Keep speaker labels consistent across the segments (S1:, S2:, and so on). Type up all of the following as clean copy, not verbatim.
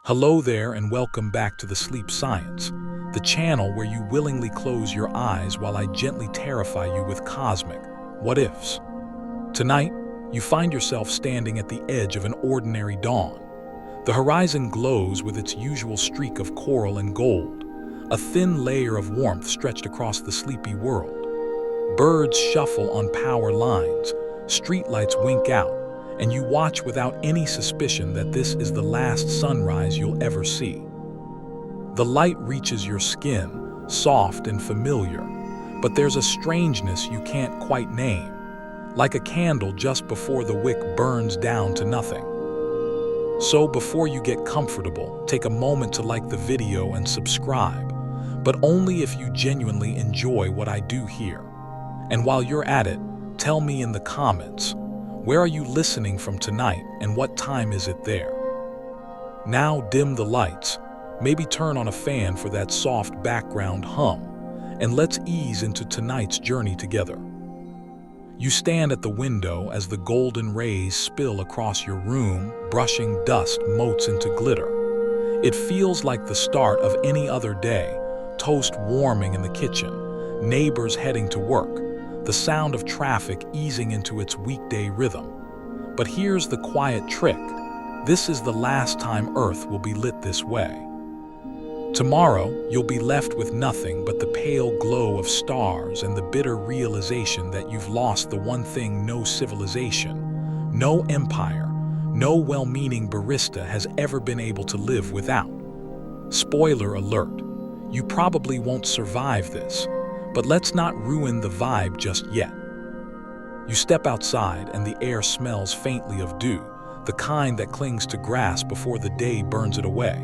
S1: Hello there and welcome back to the Sleep Science, the channel where you willingly close your eyes while I gently terrify you with cosmic what-ifs. Tonight, you find yourself standing at the edge of an ordinary dawn. The horizon glows with its usual streak of coral and gold, a thin layer of warmth stretched across the sleepy world. Birds shuffle on power lines, streetlights wink out, and you watch without any suspicion that this is the last sunrise you'll ever see. The light reaches your skin, soft and familiar, but there's a strangeness you can't quite name, like a candle just before the wick burns down to nothing. So before you get comfortable, take a moment to like the video and subscribe, but only if you genuinely enjoy what I do here. And while you're at it, tell me in the comments, where are you listening from tonight and what time is it there? Now dim the lights, maybe turn on a fan for that soft background hum, and let's ease into tonight's journey together. You stand at the window as the golden rays spill across your room, brushing dust motes into glitter. It feels like the start of any other day, toast warming in the kitchen, neighbors heading to work, the sound of traffic easing into its weekday rhythm. But here's the quiet trick. This is the last time Earth will be lit this way. Tomorrow, you'll be left with nothing but the pale glow of stars and the bitter realization that you've lost the one thing no civilization, no empire, no well-meaning barista has ever been able to live without. Spoiler alert, you probably won't survive this. But let's not ruin the vibe just yet. You step outside and the air smells faintly of dew, the kind that clings to grass before the day burns it away.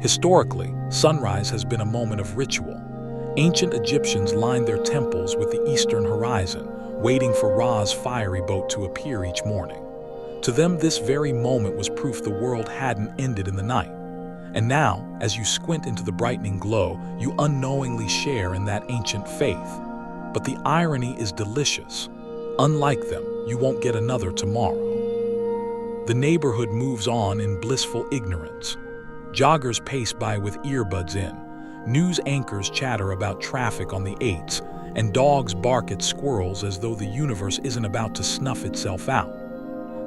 S1: Historically, sunrise has been a moment of ritual. Ancient Egyptians lined their temples with the eastern horizon, waiting for Ra's fiery boat to appear each morning. To them, this very moment was proof the world hadn't ended in the night. And now, as you squint into the brightening glow, you unknowingly share in that ancient faith. But the irony is delicious. Unlike them, you won't get another tomorrow. The neighborhood moves on in blissful ignorance. Joggers pace by with earbuds in. News anchors chatter about traffic on the 8s, and dogs bark at squirrels as though the universe isn't about to snuff itself out.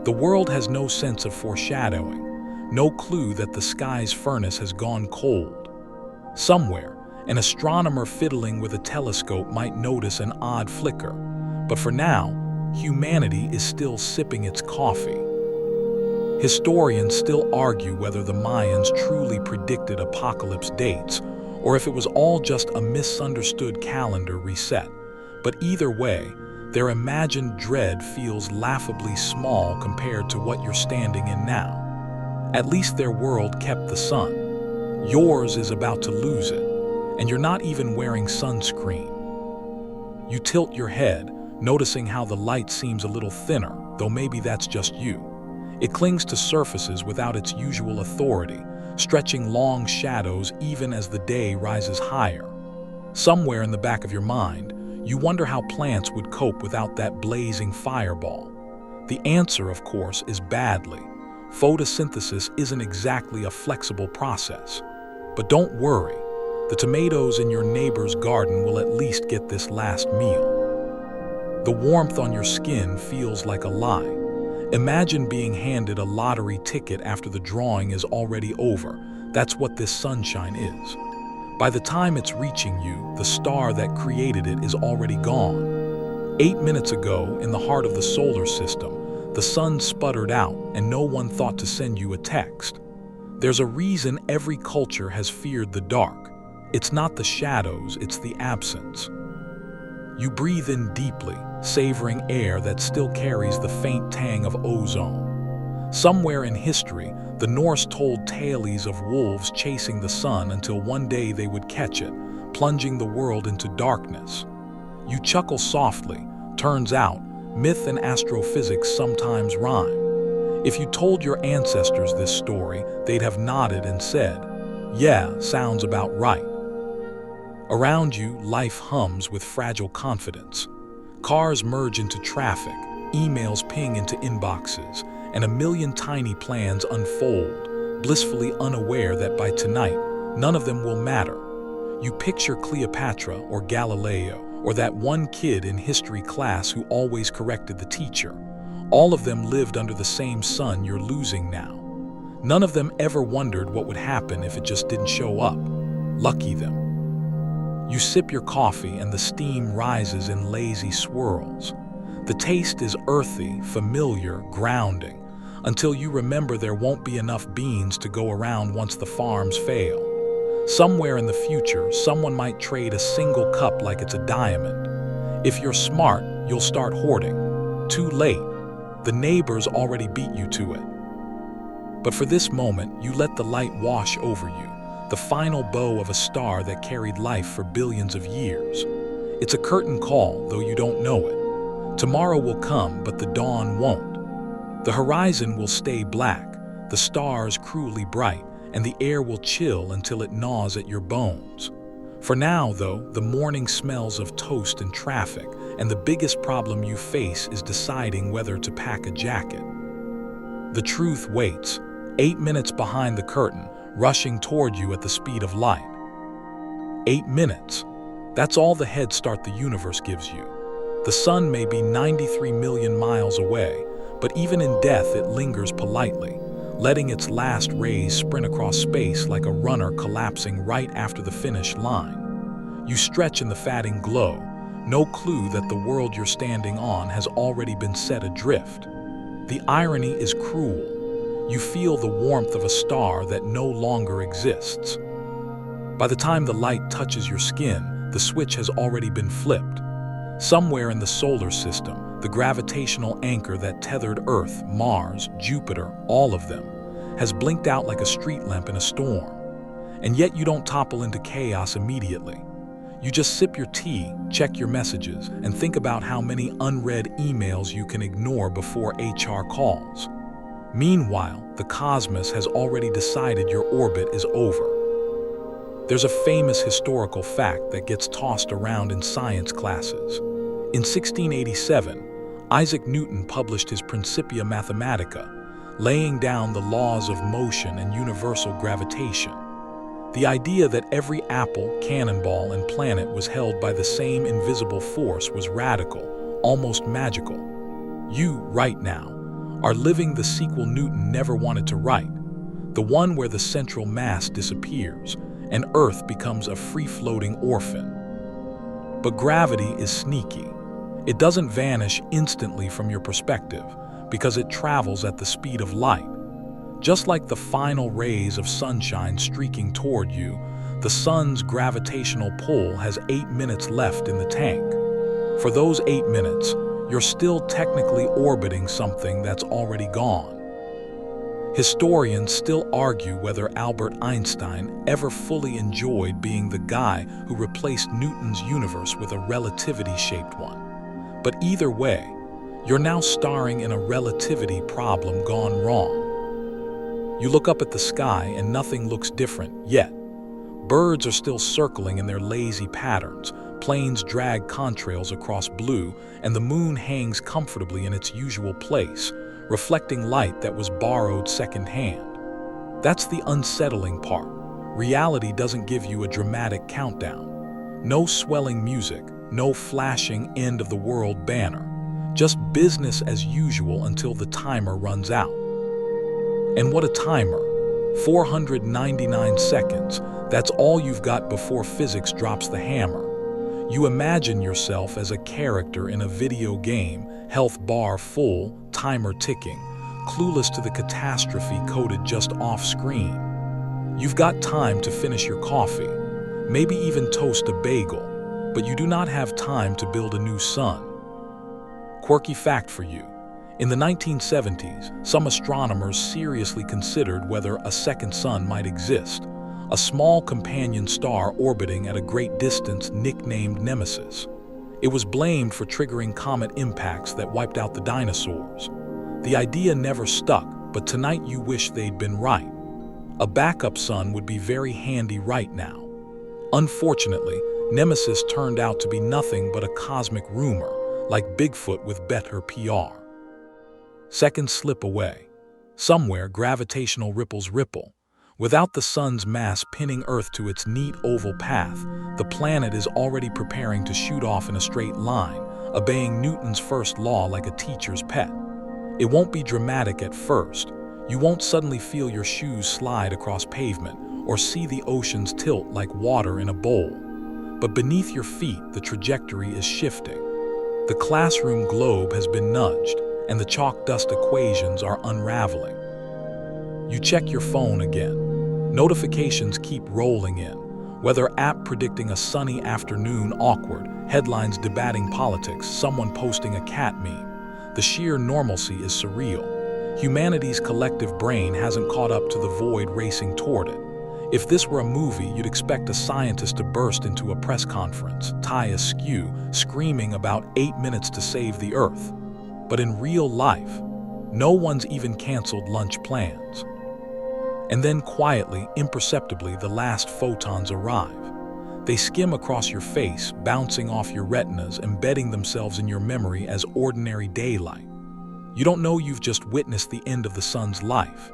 S1: The world has no sense of foreshadowing. No clue that the sky's furnace has gone cold. Somewhere, an astronomer fiddling with a telescope might notice an odd flicker, but for now, humanity is still sipping its coffee. Historians still argue whether the Mayans truly predicted apocalypse dates, or if it was all just a misunderstood calendar reset. But either way, their imagined dread feels laughably small compared to what you're standing in now. At least their world kept the sun. Yours is about to lose it, and you're not even wearing sunscreen. You tilt your head, noticing how the light seems a little thinner, though maybe that's just you. It clings to surfaces without its usual authority, stretching long shadows even as the day rises higher. Somewhere in the back of your mind, you wonder how plants would cope without that blazing fireball. The answer, of course, is badly. Photosynthesis isn't exactly a flexible process. But don't worry, the tomatoes in your neighbor's garden will at least get this last meal. The warmth on your skin feels like a lie. Imagine being handed a lottery ticket after the drawing is already over. That's what this sunshine is. By the time it's reaching you, the star that created it is already gone. 8 minutes ago, in the heart of the solar system, the sun sputtered out and no one thought to send you a text. There's a reason every culture has feared the dark. It's not the shadows, it's the absence. You breathe in deeply, savoring air that still carries the faint tang of ozone. Somewhere in history, the Norse told tales of wolves chasing the sun until one day they would catch it, plunging the world into darkness. You chuckle softly. Turns out, myth and astrophysics sometimes rhyme. If you told your ancestors this story, they'd have nodded and said, "Yeah, sounds about right." Around you, life hums with fragile confidence. Cars merge into traffic, emails ping into inboxes, and a million tiny plans unfold, blissfully unaware that by tonight, none of them will matter. You picture Cleopatra or Galileo or that one kid in history class who always corrected the teacher. All of them lived under the same sun you're losing now. None of them ever wondered what would happen if it just didn't show up. Lucky them. You sip your coffee and the steam rises in lazy swirls. The taste is earthy, familiar, grounding, until you remember there won't be enough beans to go around once the farms fail. Somewhere in the future, someone might trade a single cup like it's a diamond. If you're smart, you'll start hoarding. Too late. The neighbors already beat you to it. But for this moment, you let the light wash over you, the final bow of a star that carried life for billions of years. It's a curtain call, though you don't know it. Tomorrow will come, but the dawn won't. The horizon will stay black, the stars cruelly bright, and the air will chill until it gnaws at your bones. For now, though, the morning smells of toast and traffic, and the biggest problem you face is deciding whether to pack a jacket. The truth waits, 8 minutes behind the curtain, rushing toward you at the speed of light. 8 minutes. That's all the head start the universe gives you. The sun may be 93 million miles away, but even in death it lingers politely, letting its last rays sprint across space like a runner collapsing right after the finish line. You stretch in the fatting glow, no clue that the world you're standing on has already been set adrift. The irony is cruel. You feel the warmth of a star that no longer exists. By the time the light touches your skin, the switch has already been flipped. Somewhere in the solar system, the gravitational anchor that tethered Earth, Mars, Jupiter, all of them, has blinked out like a street lamp in a storm. And yet you don't topple into chaos immediately. You just sip your tea, check your messages, and think about how many unread emails you can ignore before HR calls. Meanwhile, the cosmos has already decided your orbit is over. There's a famous historical fact that gets tossed around in science classes. In 1687, Isaac Newton published his Principia Mathematica, laying down the laws of motion and universal gravitation. The idea that every apple, cannonball, and planet was held by the same invisible force was radical, almost magical. You, right now, are living the sequel Newton never wanted to write, the one where the central mass disappears and Earth becomes a free-floating orphan. But gravity is sneaky. It doesn't vanish instantly from your perspective because it travels at the speed of light. Just like the final rays of sunshine streaking toward you, the sun's gravitational pull has 8 minutes left in the tank. For those 8 minutes, you're still technically orbiting something that's already gone. Historians still argue whether Albert Einstein ever fully enjoyed being the guy who replaced Newton's universe with a relativity-shaped one. But either way, you're now starring in a relativity problem gone wrong. You look up at the sky and nothing looks different yet. Birds are still circling in their lazy patterns, planes drag contrails across blue, and the moon hangs comfortably in its usual place, reflecting light that was borrowed secondhand. That's the unsettling part. Reality doesn't give you a dramatic countdown. No swelling music, no flashing end-of-the-world banner. Just business as usual until the timer runs out. And what a timer. 499 seconds. That's all you've got before physics drops the hammer. You imagine yourself as a character in a video game, health bar full, timer ticking, clueless to the catastrophe coded just off screen. You've got time to finish your coffee, maybe even toast a bagel, but you do not have time to build a new sun. Quirky fact for you. In the 1970s, some astronomers seriously considered whether a second sun might exist, a small companion star orbiting at a great distance nicknamed Nemesis. It was blamed for triggering comet impacts that wiped out the dinosaurs. The idea never stuck, but tonight you wish they'd been right. A backup sun would be very handy right now. Unfortunately, Nemesis turned out to be nothing but a cosmic rumor, like Bigfoot with better PR. Seconds slip away. Somewhere, gravitational ripples ripple. Without the sun's mass pinning Earth to its neat oval path, the planet is already preparing to shoot off in a straight line, obeying Newton's first law like a teacher's pet. It won't be dramatic at first. You won't suddenly feel your shoes slide across pavement or see the oceans tilt like water in a bowl. But beneath your feet, the trajectory is shifting. The classroom globe has been nudged, and the chalk dust equations are unraveling. You check your phone again. Notifications keep rolling in. Weather app predicting a sunny afternoon awkward, headlines debating politics, someone posting a cat meme. The sheer normalcy is surreal. Humanity's collective brain hasn't caught up to the void racing toward it. If this were a movie, you'd expect a scientist to burst into a press conference, tie askew, screaming about 8 minutes to save the Earth. But in real life, no one's even canceled lunch plans. And then quietly, imperceptibly, the last photons arrive. They skim across your face, bouncing off your retinas, embedding themselves in your memory as ordinary daylight. You don't know you've just witnessed the end of the sun's life.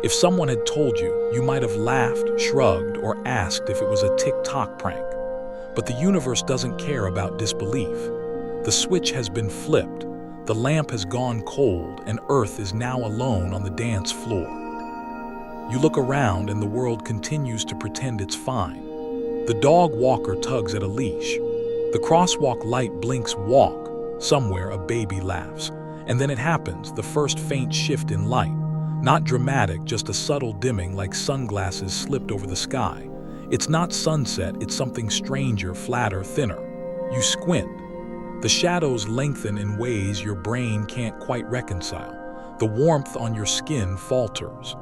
S1: If someone had told you, you might have laughed, shrugged, or asked if it was a TikTok prank. But the universe doesn't care about disbelief. The switch has been flipped, the lamp has gone cold, and Earth is now alone on the dance floor. You look around and the world continues to pretend it's fine. The dog walker tugs at a leash. The crosswalk light blinks walk. Somewhere a baby laughs. And then it happens, the first faint shift in light. Not dramatic, just a subtle dimming like sunglasses slipped over the sky. It's not sunset, it's something stranger, flatter, thinner. You squint. The shadows lengthen in ways your brain can't quite reconcile. The warmth on your skin falters.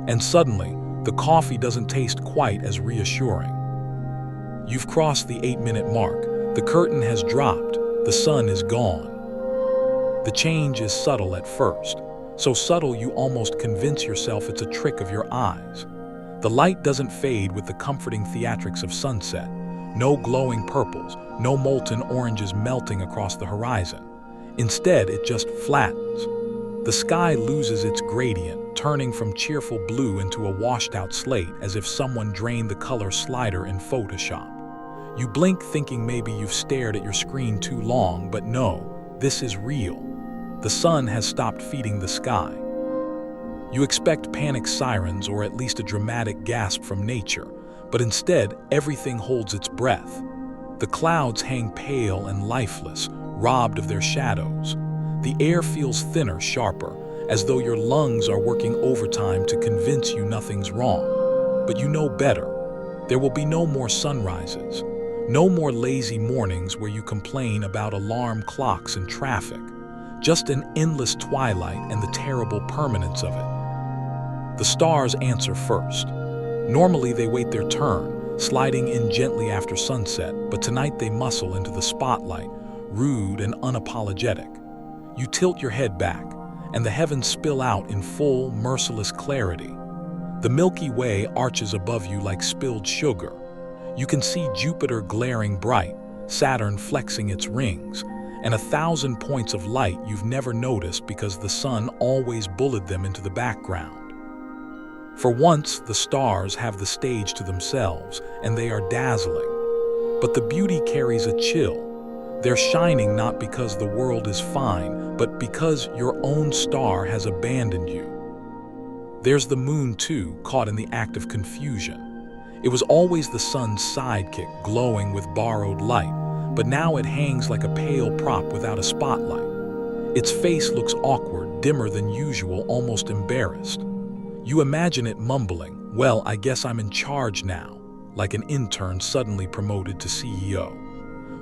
S1: And suddenly, the coffee doesn't taste quite as reassuring. You've crossed the 8-minute mark. The curtain has dropped. The sun is gone. The change is subtle at first. So subtle you almost convince yourself it's a trick of your eyes. The light doesn't fade with the comforting theatrics of sunset. No glowing purples, no molten oranges melting across the horizon. Instead, it just flattens. The sky loses its gradient, turning from cheerful blue into a washed-out slate as if someone drained the color slider in Photoshop. You blink thinking maybe you've stared at your screen too long, but no, this is real. The sun has stopped feeding the sky. You expect panic sirens or at least a dramatic gasp from nature, but instead, everything holds its breath. The clouds hang pale and lifeless, robbed of their shadows. The air feels thinner, sharper, as though your lungs are working overtime to convince you nothing's wrong. But you know better. There will be no more sunrises, no more lazy mornings where you complain about alarm clocks and traffic. Just an endless twilight and the terrible permanence of it. The stars answer first. Normally they wait their turn, sliding in gently after sunset, but tonight they muscle into the spotlight, rude and unapologetic. You tilt your head back, and the heavens spill out in full, merciless clarity. The Milky Way arches above you like spilled sugar. You can see Jupiter glaring bright, Saturn flexing its rings, and 1,000 points of light you've never noticed because the sun always bullied them into the background. For once, the stars have the stage to themselves, and they are dazzling. But the beauty carries a chill. They're shining not because the world is fine, but because your own star has abandoned you. There's the moon, too, caught in the act of confusion. It was always the sun's sidekick, glowing with borrowed light, but now it hangs like a pale prop without a spotlight. Its face looks awkward, dimmer than usual, almost embarrassed. You imagine it mumbling, "Well, I guess I'm in charge now," like an intern suddenly promoted to CEO.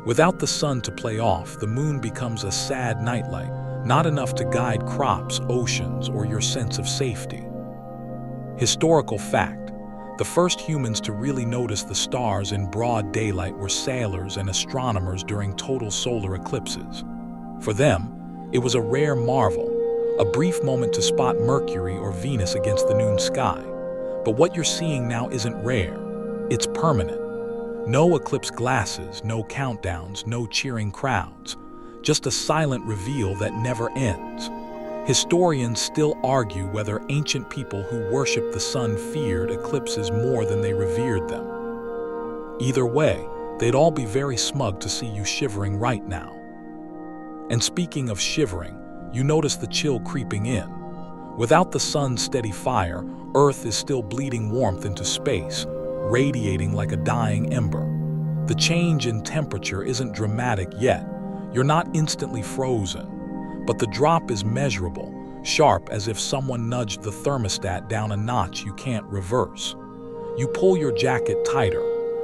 S1: Without the sun to play off, the moon becomes a sad nightlight, not enough to guide crops, oceans, or your sense of safety. Historical fact: the first humans to really notice the stars in broad daylight were sailors and astronomers during total solar eclipses. For them, it was a rare marvel, a brief moment to spot Mercury or Venus against the noon sky. But what you're seeing now isn't rare, it's permanent. No eclipse glasses, no countdowns, no cheering crowds. Just a silent reveal that never ends. Historians still argue whether ancient people who worshipped the sun feared eclipses more than they revered them. Either way, they'd all be very smug to see you shivering right now. And speaking of shivering, you notice the chill creeping in. Without the sun's steady fire, Earth is still bleeding warmth into space, radiating like a dying ember. The change in temperature isn't dramatic yet. You're not instantly frozen, but the drop is measurable, sharp as if someone nudged the thermostat down a notch you can't reverse. You pull your jacket tighter,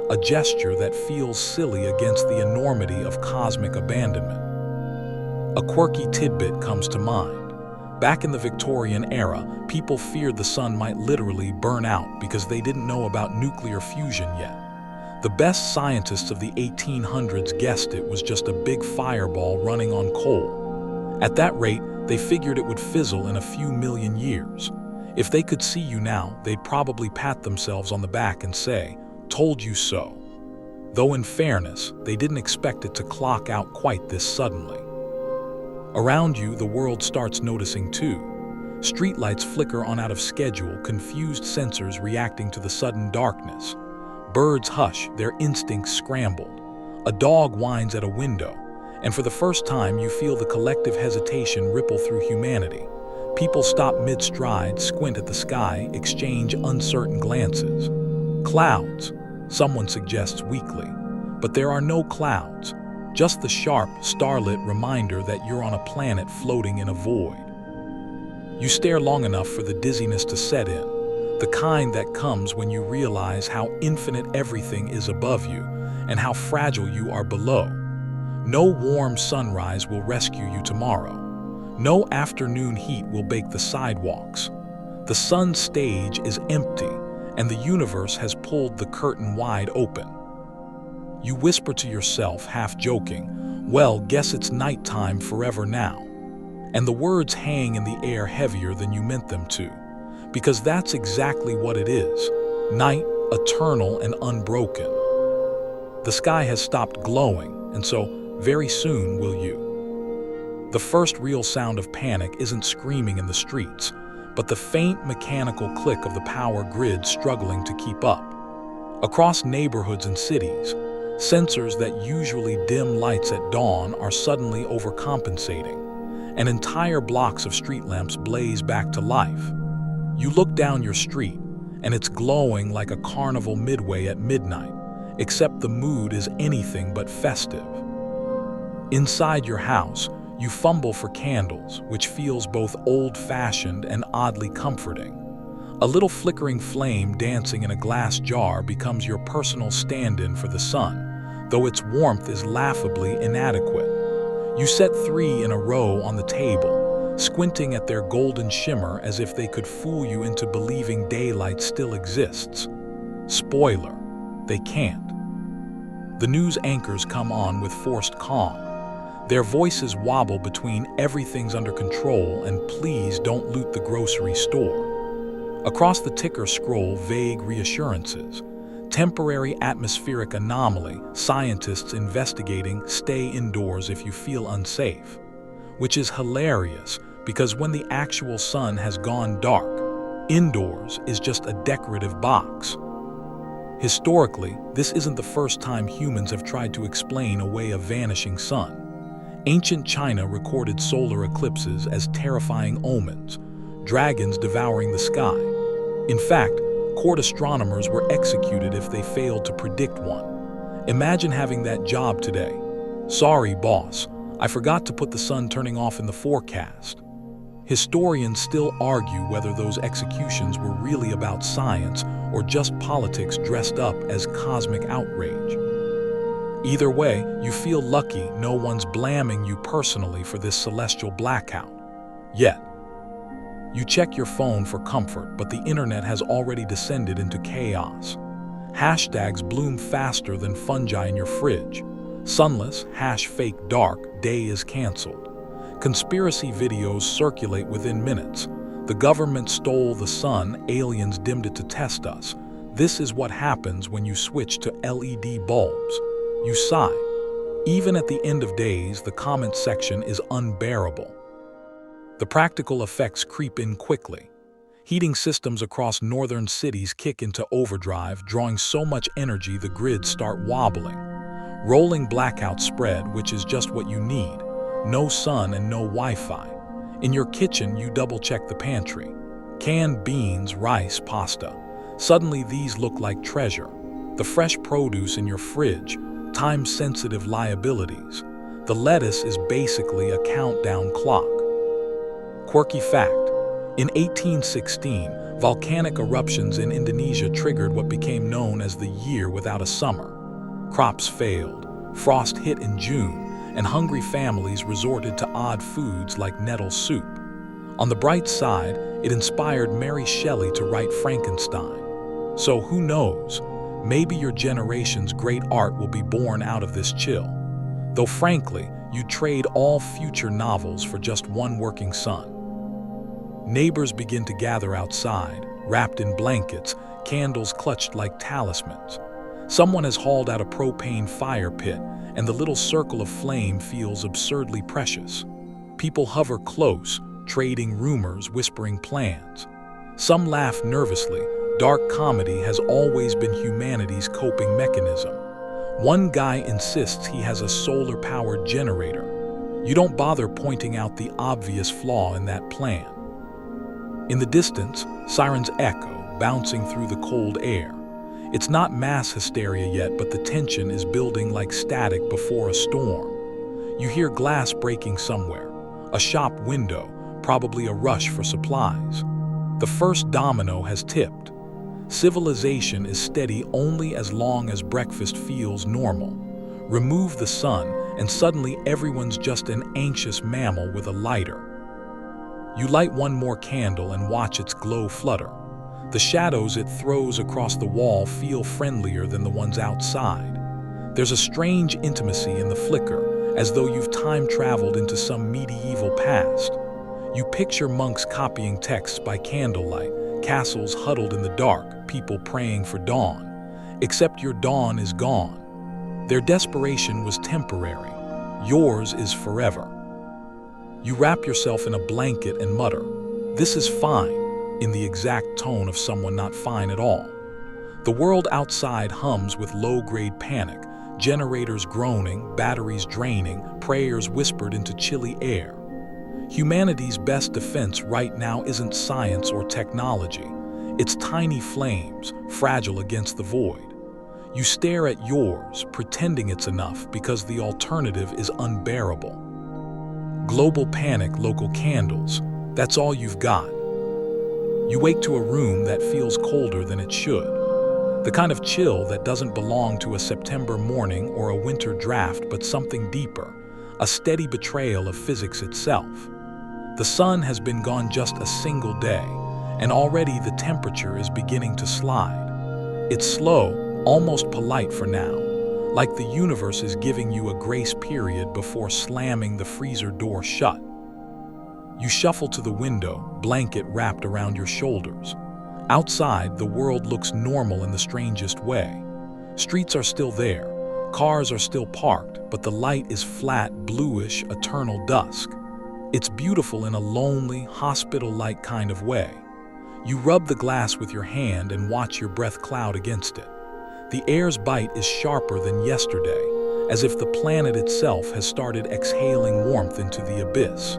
S1: a gesture that feels silly against the enormity of cosmic abandonment. A quirky tidbit comes to mind. Back in the Victorian era, people feared the sun might literally burn out because they didn't know about nuclear fusion yet. The best scientists of the 1800s guessed it was just a big fireball running on coal. At that rate, they figured it would fizzle in a few million years. If they could see you now, they'd probably pat themselves on the back and say, "Told you so." Though in fairness, they didn't expect it to clock out quite this suddenly. Around you, the world starts noticing too. Streetlights flicker on out of schedule, confused sensors reacting to the sudden darkness. Birds hush, their instincts scrambled. A dog whines at a window, and for the first time you feel the collective hesitation ripple through humanity. People stop mid-stride, squint at the sky, exchange uncertain glances. Clouds, someone suggests weakly. But there are no clouds, just the sharp, starlit reminder that you're on a planet floating in a void. You stare long enough for the dizziness to set in, the kind that comes when you realize how infinite everything is above you and how fragile you are below. No warm sunrise will rescue you tomorrow. No afternoon heat will bake the sidewalks. The sun's stage is empty, and the universe has pulled the curtain wide open. You whisper to yourself, half joking, "Well, guess it's nighttime forever now." And the words hang in the air heavier than you meant them to, because that's exactly what it is: night, eternal and unbroken. The sky has stopped glowing, and so very soon will you. The first real sound of panic isn't screaming in the streets, but the faint mechanical click of the power grid struggling to keep up. Across neighborhoods and cities, sensors that usually dim lights at dawn are suddenly overcompensating, and entire blocks of street lamps blaze back to life. You look down your street, and it's glowing like a carnival midway at midnight, except the mood is anything but festive. Inside your house, you fumble for candles, which feels both old-fashioned and oddly comforting. A little flickering flame dancing in a glass jar becomes your personal stand-in for the sun, though its warmth is laughably inadequate. You set 3 in a row on the table, squinting at their golden shimmer as if they could fool you into believing daylight still exists. Spoiler, they can't. The news anchors come on with forced calm. Their voices wobble between "everything's under control" and "please don't loot the grocery store." Across the ticker scroll vague reassurances. Temporary atmospheric anomaly, scientists investigating, stay indoors if you feel unsafe. Which is hilarious, because when the actual sun has gone dark, indoors is just a decorative box. Historically, this isn't the first time humans have tried to explain away a vanishing sun. Ancient China recorded solar eclipses as terrifying omens, dragons devouring the sky. In fact, court astronomers were executed if they failed to predict one. Imagine having that job today. "Sorry, boss, I forgot to put the sun turning off in the forecast." Historians still argue whether those executions were really about science or just politics dressed up as cosmic outrage. Either way, you feel lucky no one's blaming you personally for this celestial blackout. Yet. You check your phone for comfort, but the internet has already descended into chaos. Hashtags bloom faster than fungi in your fridge. Sunless, #fake dark, day is canceled. Conspiracy videos circulate within minutes. The government stole the sun, aliens dimmed it to test us. This is what happens when you switch to LED bulbs. You sigh. Even at the end of days, the comment section is unbearable. The practical effects creep in quickly. Heating systems across northern cities kick into overdrive, drawing so much energy the grids start wobbling. Rolling blackouts spread, which is just what you need. No sun and no Wi-Fi. In your kitchen, you double-check the pantry. Canned beans, rice, pasta. Suddenly these look like treasure. The fresh produce in your fridge, time-sensitive liabilities. The lettuce is basically a countdown clock. Quirky fact: in 1816, volcanic eruptions in Indonesia triggered what became known as the year without a summer. Crops failed, frost hit in June, and hungry families resorted to odd foods like nettle soup. On the bright side, it inspired Mary Shelley to write Frankenstein. So who knows, maybe your generation's great art will be born out of this chill. Though frankly, you'd trade all future novels for just one working sun. Neighbors begin to gather outside, wrapped in blankets, candles clutched like talismans. Someone has hauled out a propane fire pit, and the little circle of flame feels absurdly precious. People hover close, trading rumors, whispering plans. Some laugh nervously. Dark comedy has always been humanity's coping mechanism. One guy insists he has a solar-powered generator. You don't bother pointing out the obvious flaw in that plan. In the distance, sirens echo, bouncing through the cold air. It's not mass hysteria yet, but the tension is building like static before a storm. You hear glass breaking somewhere, a shop window, probably a rush for supplies. The first domino has tipped. Civilization is steady only as long as breakfast feels normal. Remove the sun, and suddenly everyone's just an anxious mammal with a lighter. You light one more candle and watch its glow flutter. The shadows it throws across the wall feel friendlier than the ones outside. There's a strange intimacy in the flicker, as though you've time-traveled into some medieval past. You picture monks copying texts by candlelight, castles huddled in the dark, people praying for dawn. Except your dawn is gone. Their desperation was temporary. Yours is forever. You wrap yourself in a blanket and mutter, "This is fine," in the exact tone of someone not fine at all. The world outside hums with low-grade panic, generators groaning, batteries draining, prayers whispered into chilly air. Humanity's best defense right now isn't science or technology. It's tiny flames, fragile against the void. You stare at yours, pretending it's enough because the alternative is unbearable. Global panic, local candles, that's all you've got. You wake to a room that feels colder than it should. The kind of chill that doesn't belong to a September morning or a winter draft, but something deeper, a steady betrayal of physics itself. The sun has been gone just a single day, and already the temperature is beginning to slide. It's slow, almost polite for now, like the universe is giving you a grace period before slamming the freezer door shut. You shuffle to the window, blanket wrapped around your shoulders. Outside, the world looks normal in the strangest way. Streets are still there, cars are still parked, but the light is flat, bluish, eternal dusk. It's beautiful in a lonely, hospital-like kind of way. You rub the glass with your hand and watch your breath cloud against it. The air's bite is sharper than yesterday, as if the planet itself has started exhaling warmth into the abyss.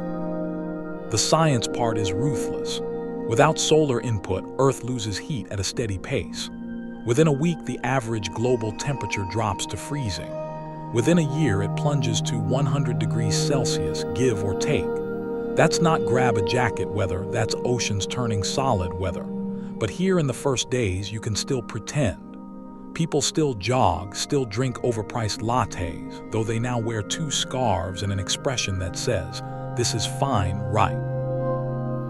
S1: The science part is ruthless. Without solar input, Earth loses heat at a steady pace. Within a week, the average global temperature drops to freezing. Within a year, it plunges to 100 degrees Celsius, give or take. That's not grab a jacket weather, that's oceans turning solid weather. But here in the first days, you can still pretend. People still jog, still drink overpriced lattes, though they now wear 2 scarves and an expression that says, "This is fine, right?"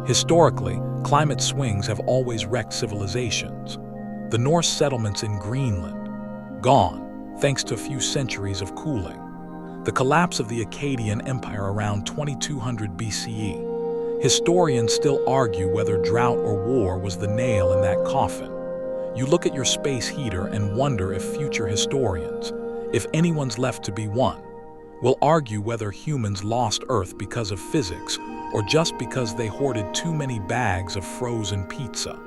S1: Historically, climate swings have always wrecked civilizations. The Norse settlements in Greenland, gone, thanks to a few centuries of cooling. The collapse of the Akkadian Empire around 2200 BCE. Historians still argue whether drought or war was the nail in that coffin. You look at your space heater and wonder if future historians, if anyone's left to be one, We'll argue whether humans lost Earth because of physics or just because they hoarded too many bags of frozen pizza.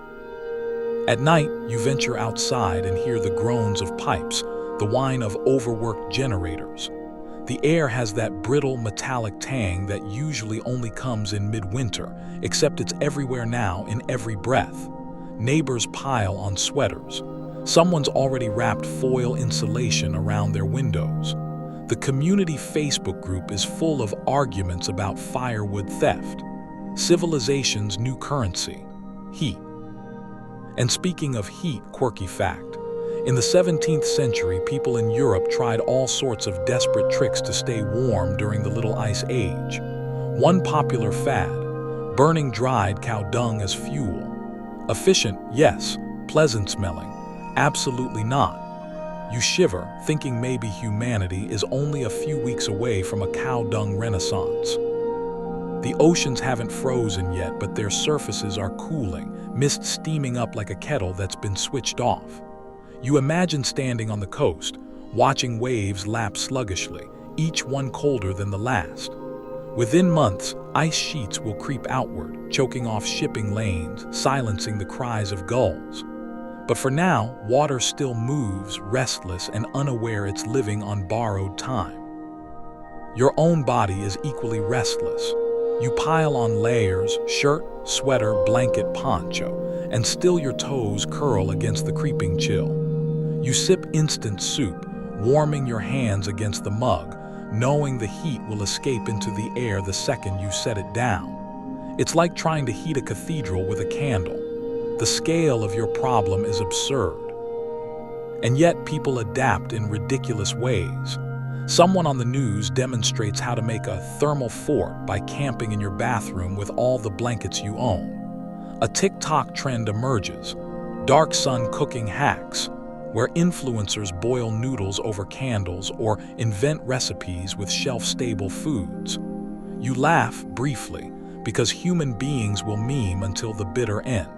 S1: At night, you venture outside and hear the groans of pipes, the whine of overworked generators. The air has that brittle metallic tang that usually only comes in midwinter, except it's everywhere now in every breath. Neighbors pile on sweaters. Someone's already wrapped foil insulation around their windows. The community Facebook group is full of arguments about firewood theft. Civilization's new currency, heat. And speaking of heat, quirky fact. In the 17th century, people in Europe tried all sorts of desperate tricks to stay warm during the Little Ice Age. One popular fad, burning dried cow dung as fuel. Efficient, yes. Pleasant smelling, absolutely not. You shiver, thinking maybe humanity is only a few weeks away from a cow dung renaissance. The oceans haven't frozen yet, but their surfaces are cooling, mist steaming up like a kettle that's been switched off. You imagine standing on the coast, watching waves lap sluggishly, each one colder than the last. Within months, ice sheets will creep outward, choking off shipping lanes, silencing the cries of gulls. But for now, water still moves, restless and unaware it's living on borrowed time. Your own body is equally restless. You pile on layers, shirt, sweater, blanket, poncho, and still your toes curl against the creeping chill. You sip instant soup, warming your hands against the mug, knowing the heat will escape into the air the second you set it down. It's like trying to heat a cathedral with a candle. The scale of your problem is absurd. And yet people adapt in ridiculous ways. Someone on the news demonstrates how to make a thermal fort by camping in your bathroom with all the blankets you own. A TikTok trend emerges, dark sun cooking hacks, where influencers boil noodles over candles or invent recipes with shelf-stable foods. You laugh briefly because human beings will meme until the bitter end.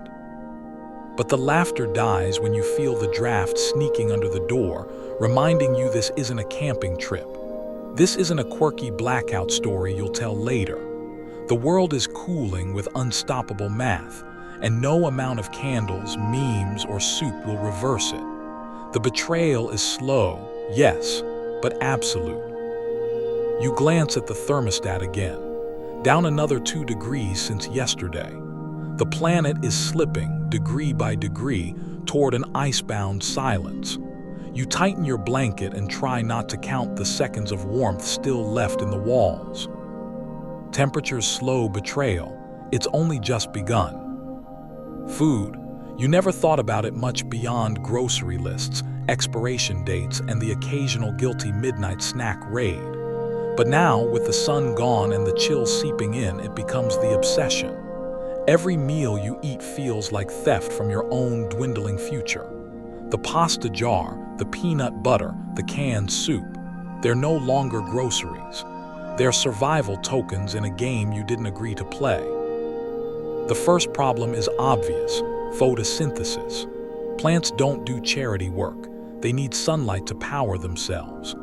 S1: But the laughter dies when you feel the draft sneaking under the door, reminding you this isn't a camping trip. This isn't a quirky blackout story you'll tell later. The world is cooling with unstoppable math, and no amount of candles, memes, or soup will reverse it. The betrayal is slow, yes, but absolute. You glance at the thermostat again, down another 2 degrees since yesterday. The planet is slipping, degree by degree, toward an icebound silence. You tighten your blanket and try not to count the seconds of warmth still left in the walls. Temperature's slow betrayal, it's only just begun. Food, you never thought about it much beyond grocery lists, expiration dates, and the occasional guilty midnight snack raid. But now, with the sun gone and the chill seeping in, it becomes the obsession. Every meal you eat feels like theft from your own dwindling future. The pasta jar, the peanut butter, the canned soup, they're no longer groceries. They're survival tokens in a game you didn't agree to play. The first problem is obvious: photosynthesis. Plants don't do charity work. They need sunlight to power themselves.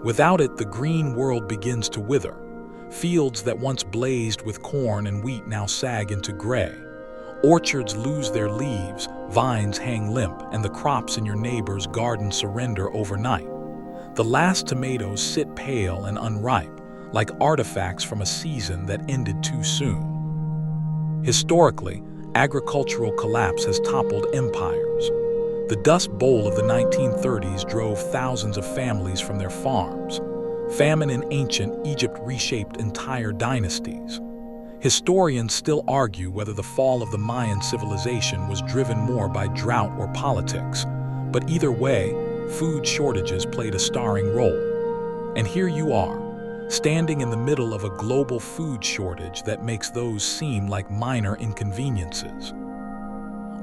S1: Without it, the green world begins to wither. Fields that once blazed with corn and wheat now sag into gray. Orchards lose their leaves, vines hang limp, and the crops in your neighbor's garden surrender overnight. The last tomatoes sit pale and unripe, like artifacts from a season that ended too soon. Historically, agricultural collapse has toppled empires. The Dust Bowl of the 1930s drove thousands of families from their farms. Famine in ancient Egypt reshaped entire dynasties. Historians still argue whether the fall of the Mayan civilization was driven more by drought or politics. But either way, food shortages played a starring role. And here you are, standing in the middle of a global food shortage that makes those seem like minor inconveniences.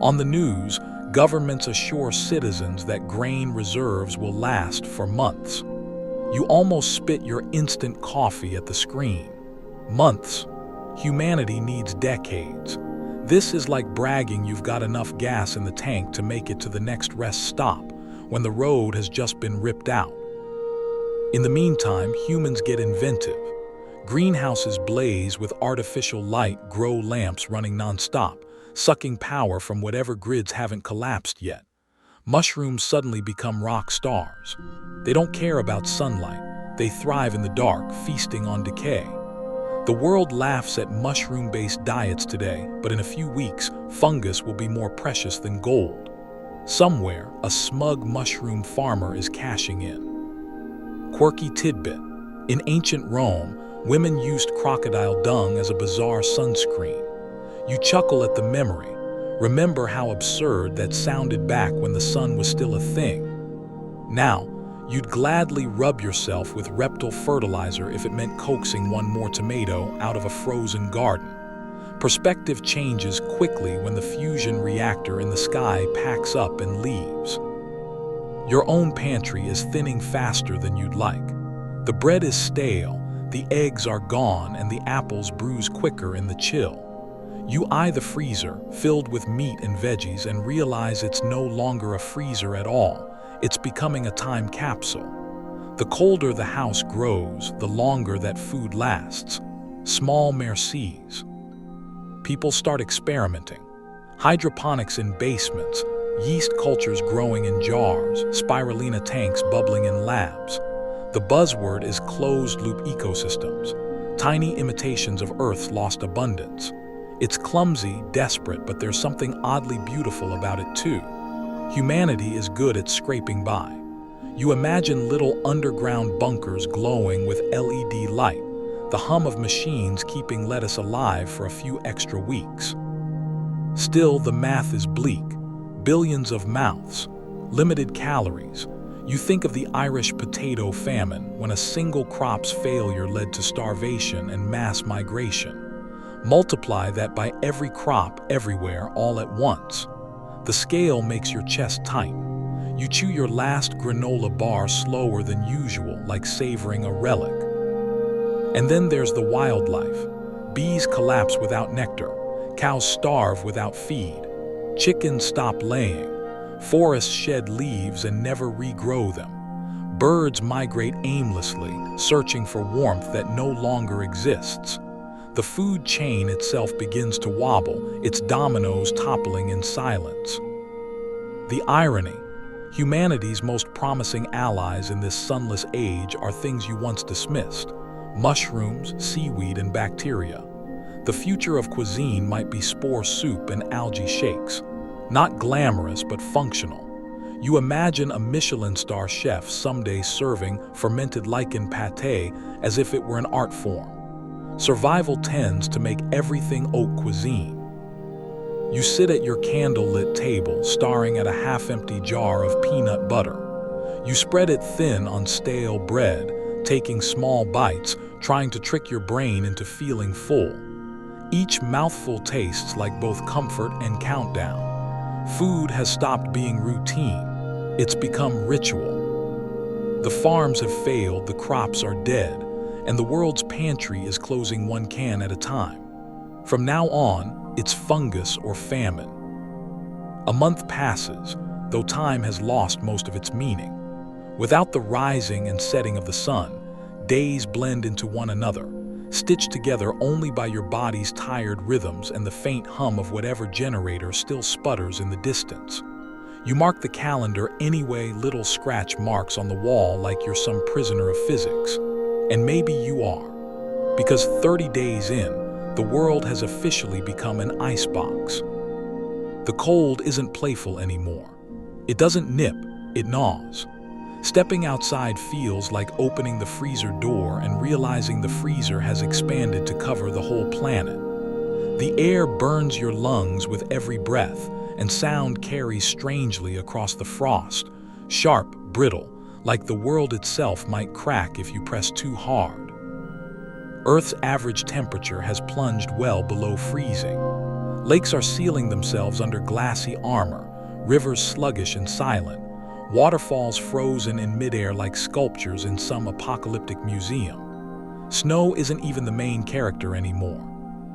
S1: On the news, governments assure citizens that grain reserves will last for months. You almost spit your instant coffee at the screen. Months. Humanity needs decades. This is like bragging you've got enough gas in the tank to make it to the next rest stop when the road has just been ripped out. In the meantime, humans get inventive. Greenhouses blaze with artificial light, grow lamps running nonstop, sucking power from whatever grids haven't collapsed yet. Mushrooms suddenly become rock stars. They don't care about sunlight. They thrive in the dark, feasting on decay. The world laughs at mushroom-based diets today, but in a few weeks, fungus will be more precious than gold. Somewhere, a smug mushroom farmer is cashing in. Quirky tidbit. In ancient Rome, women used crocodile dung as a bizarre sunscreen. You chuckle at the memory. Remember how absurd that sounded back when the sun was still a thing. Now, you'd gladly rub yourself with reptile fertilizer if it meant coaxing one more tomato out of a frozen garden. Perspective changes quickly when the fusion reactor in the sky packs up and leaves. Your own pantry is thinning faster than you'd like. The bread is stale, the eggs are gone, and the apples bruise quicker in the chill. You eye the freezer, filled with meat and veggies, and realize it's no longer a freezer at all. It's becoming a time capsule. The colder the house grows, the longer that food lasts. Small mercies. People start experimenting. Hydroponics in basements, yeast cultures growing in jars, spirulina tanks bubbling in labs. The buzzword is closed-loop ecosystems, tiny imitations of Earth's lost abundance. It's clumsy, desperate, but there's something oddly beautiful about it too. Humanity is good at scraping by. You imagine little underground bunkers glowing with LED light, the hum of machines keeping lettuce alive for a few extra weeks. Still, the math is bleak. Billions of mouths, limited calories. You think of the Irish potato famine when a single crop's failure led to starvation and mass migration. Multiply that by every crop everywhere all at once. The scale makes your chest tight. You chew your last granola bar slower than usual, like savoring a relic. And then there's the wildlife. Bees collapse without nectar. Cows starve without feed. Chickens stop laying. Forests shed leaves and never regrow them. Birds migrate aimlessly, searching for warmth that no longer exists. The food chain itself begins to wobble, its dominoes toppling in silence. The irony. Humanity's most promising allies in this sunless age are things you once dismissed. Mushrooms, seaweed, and bacteria. The future of cuisine might be spore soup and algae shakes. Not glamorous, but functional. You imagine a Michelin star chef someday serving fermented lichen pâté as if it were an art form. Survival tends to make everything haute cuisine. You sit at your candle-lit table, staring at a half-empty jar of peanut butter. You spread it thin on stale bread, taking small bites, trying to trick your brain into feeling full. Each mouthful tastes like both comfort and countdown. Food has stopped being routine. It's become ritual. The farms have failed, the crops are dead, and the world's pantry is closing one can at a time. From now on, it's fungus or famine. A month passes, though time has lost most of its meaning. Without the rising and setting of the sun, days blend into one another, stitched together only by your body's tired rhythms and the faint hum of whatever generator still sputters in the distance. You mark the calendar anyway, little scratch marks on the wall like you're some prisoner of physics. And maybe you are. Because 30 days in, the world has officially become an icebox. The cold isn't playful anymore. It doesn't nip, it gnaws. Stepping outside feels like opening the freezer door and realizing the freezer has expanded to cover the whole planet. The air burns your lungs with every breath, and sound carries strangely across the frost, sharp, brittle, like the world itself might crack if you press too hard. Earth's average temperature has plunged well below freezing. Lakes are sealing themselves under glassy armor, rivers sluggish and silent, waterfalls frozen in midair like sculptures in some apocalyptic museum. Snow isn't even the main character anymore.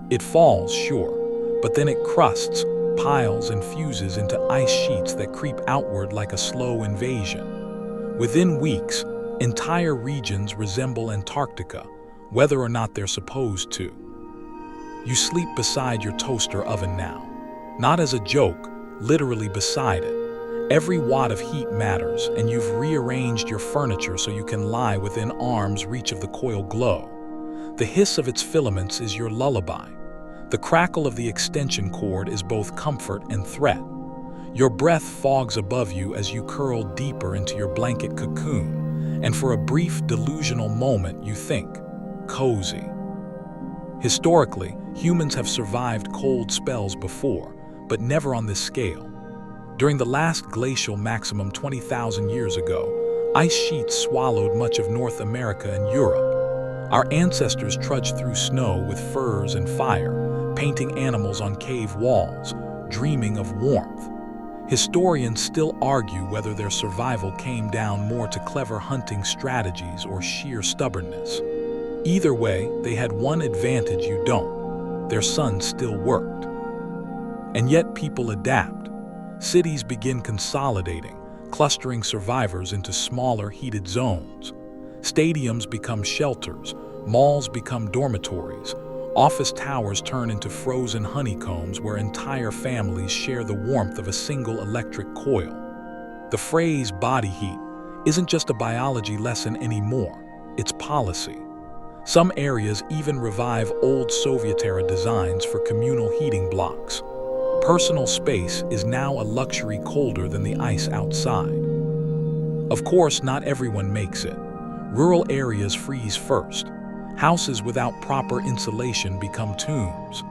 S1: It falls, sure, but then it crusts, piles, and fuses into ice sheets that creep outward like a slow invasion. Within weeks, Entire regions resemble Antarctica, whether or not they're supposed to. You sleep beside your toaster oven now. Not as a joke, literally beside it. Every watt of heat matters, and you've rearranged your furniture so you can lie within arm's reach of the coiled glow. The hiss of its filaments is your lullaby. The crackle of the extension cord is both comfort and threat. Your breath fogs above you as you curl deeper into your blanket cocoon, and for a brief delusional moment you think, cozy. Historically, humans have survived cold spells before, but never on this scale. During the last glacial maximum 20,000 years ago, ice sheets swallowed much of North America and Europe. Our ancestors trudged through snow with furs and fire, painting animals on cave walls, dreaming of warmth. Historians still argue whether their survival came down more to clever hunting strategies or sheer stubbornness. Either way, they had one advantage you don't: their suns still worked. And yet people adapt. Cities begin consolidating, clustering survivors into smaller, heated zones. Stadiums become shelters, malls become dormitories, office towers turn into frozen honeycombs where entire families share the warmth of a single electric coil. The phrase body heat isn't just a biology lesson anymore, it's policy. Some areas even revive old Soviet-era designs for communal heating blocks. Personal space is now a luxury colder than the ice outside. Of course, not everyone makes it. Rural areas freeze first. Houses without proper insulation become tombs.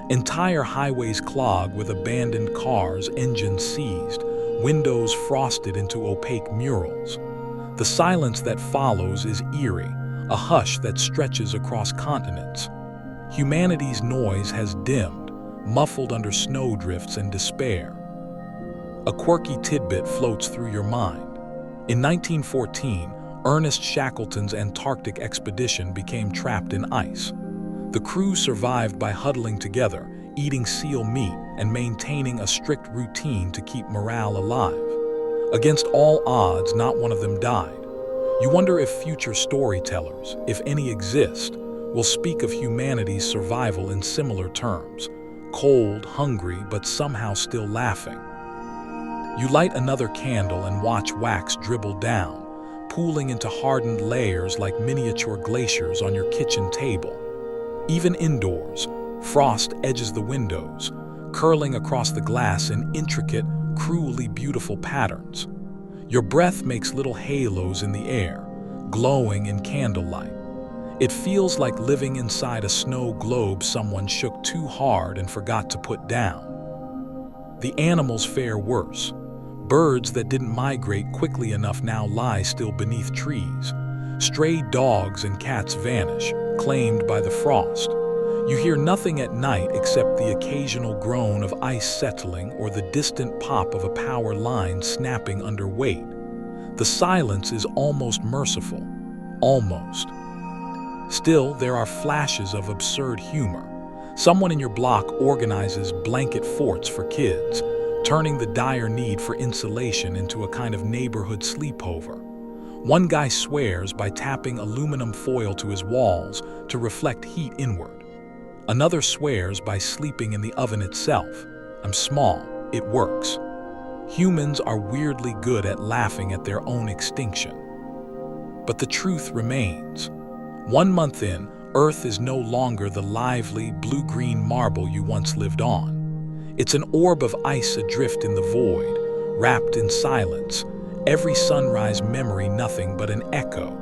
S1: Entire highways clog with abandoned cars, engines seized, windows frosted into opaque murals. The silence that follows is eerie, a hush that stretches across continents. Humanity's noise has dimmed, muffled under snowdrifts and despair. A quirky tidbit floats through your mind. In 1914, Ernest Shackleton's Antarctic expedition became trapped in ice. The crew survived by huddling together, eating seal meat, and maintaining a strict routine to keep morale alive. Against all odds, not one of them died. You wonder if future storytellers, if any exist, will speak of humanity's survival in similar terms: cold, hungry, but somehow still laughing. You light another candle and watch wax dribble down, pooling into hardened layers like miniature glaciers on your kitchen table. Even indoors, frost edges the windows, curling across the glass in intricate, cruelly beautiful patterns. Your breath makes little halos in the air, glowing in candlelight. It feels like living inside a snow globe someone shook too hard and forgot to put down. The animals fare worse. Birds that didn't migrate quickly enough now lie still beneath trees. Stray dogs and cats vanish, claimed by the frost. You hear nothing at night except the occasional groan of ice settling or the distant pop of a power line snapping under weight. The silence is almost merciful. Almost. Still, there are flashes of absurd humor. Someone in your block organizes blanket forts for kids, turning the dire need for insulation into a kind of neighborhood sleepover. One guy swears by tapping aluminum foil to his walls to reflect heat inward. Another swears by sleeping in the oven itself. I'm small, it works. Humans are weirdly good at laughing at their own extinction. But the truth remains. 1 month in, Earth is no longer the lively, blue-green marble you once lived on. It's an orb of ice adrift in the void, wrapped in silence, every sunrise memory nothing but an echo.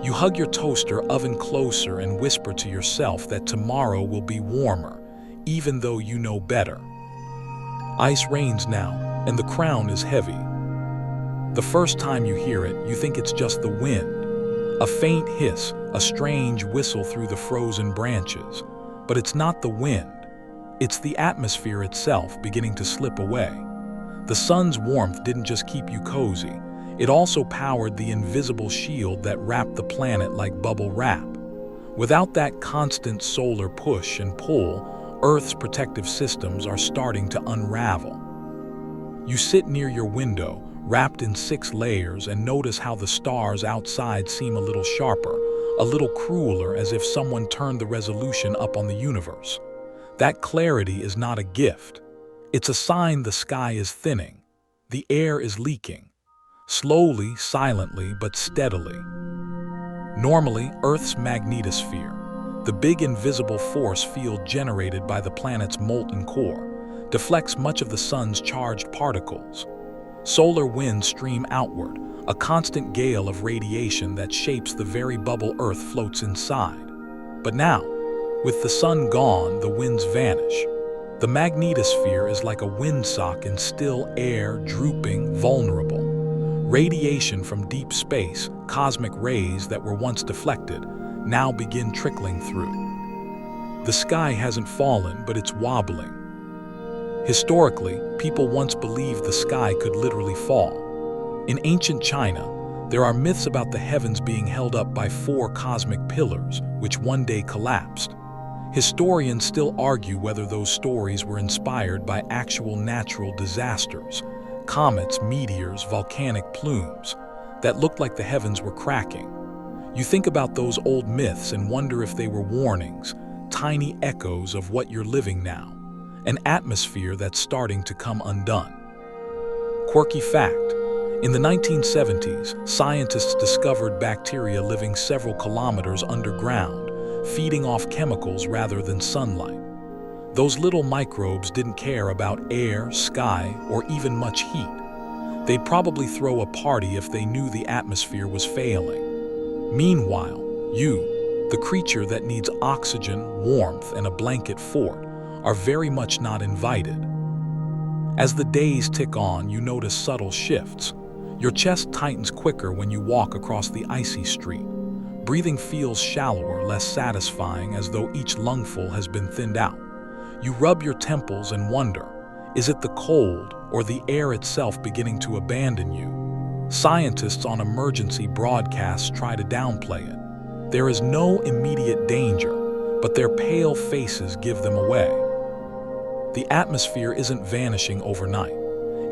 S1: You hug your toaster oven closer and whisper to yourself that tomorrow will be warmer, even though you know better. Ice rains now, and the crown is heavy. The first time you hear it, you think it's just the wind. A faint hiss, a strange whistle through the frozen branches. But it's not the wind. It's the atmosphere itself beginning to slip away. The sun's warmth didn't just keep you cozy. It also powered the invisible shield that wrapped the planet like bubble wrap. Without that constant solar push and pull, Earth's protective systems are starting to unravel. You sit near your window, wrapped in 6 layers, and notice how the stars outside seem a little sharper, a little crueler, as if someone turned the resolution up on the universe. That clarity is not a gift. It's a sign the sky is thinning. The air is leaking. Slowly, silently, but steadily. Normally, Earth's magnetosphere, the big invisible force field generated by the planet's molten core, deflects much of the sun's charged particles. Solar winds stream outward, a constant gale of radiation that shapes the very bubble Earth floats inside. But now, with the sun gone, the winds vanish. The magnetosphere is like a windsock in still air, drooping, vulnerable. Radiation from deep space, cosmic rays that were once deflected, now begin trickling through. The sky hasn't fallen, but it's wobbling. Historically, people once believed the sky could literally fall. In ancient China, there are myths about the heavens being held up by 4 cosmic pillars, which one day collapsed. Historians still argue whether those stories were inspired by actual natural disasters, comets, meteors, volcanic plumes, that looked like the heavens were cracking. You think about those old myths and wonder if they were warnings, tiny echoes of what you're living now, an atmosphere that's starting to come undone. Quirky fact: in the 1970s, scientists discovered bacteria living several kilometers underground, feeding off chemicals rather than sunlight. Those little microbes didn't care about air, sky, or even much heat. They'd probably throw a party if they knew the atmosphere was failing. Meanwhile, you, the creature that needs oxygen, warmth, and a blanket fort, are very much not invited. As the days tick on, you notice subtle shifts. Your chest tightens quicker when you walk across the icy street. Breathing feels shallower, less satisfying, as though each lungful has been thinned out. You rub your temples and wonder, is it the cold or the air itself beginning to abandon you? Scientists on emergency broadcasts try to downplay it. There is no immediate danger, but their pale faces give them away. The atmosphere isn't vanishing overnight.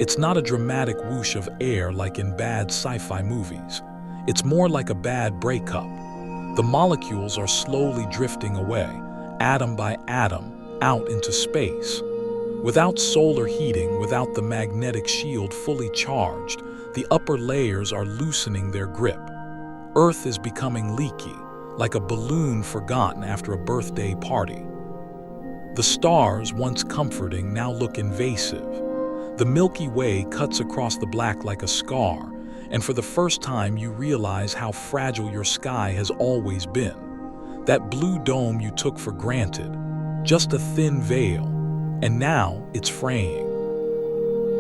S1: It's not a dramatic whoosh of air like in bad sci-fi movies. It's more like a bad breakup. The molecules are slowly drifting away, atom by atom, out into space. Without solar heating, without the magnetic shield fully charged, the upper layers are loosening their grip. Earth is becoming leaky, like a balloon forgotten after a birthday party. The stars, once comforting, now look invasive. The Milky Way cuts across the black like a scar, and for the first time you realize how fragile your sky has always been. That blue dome you took for granted, just a thin veil, and now it's fraying.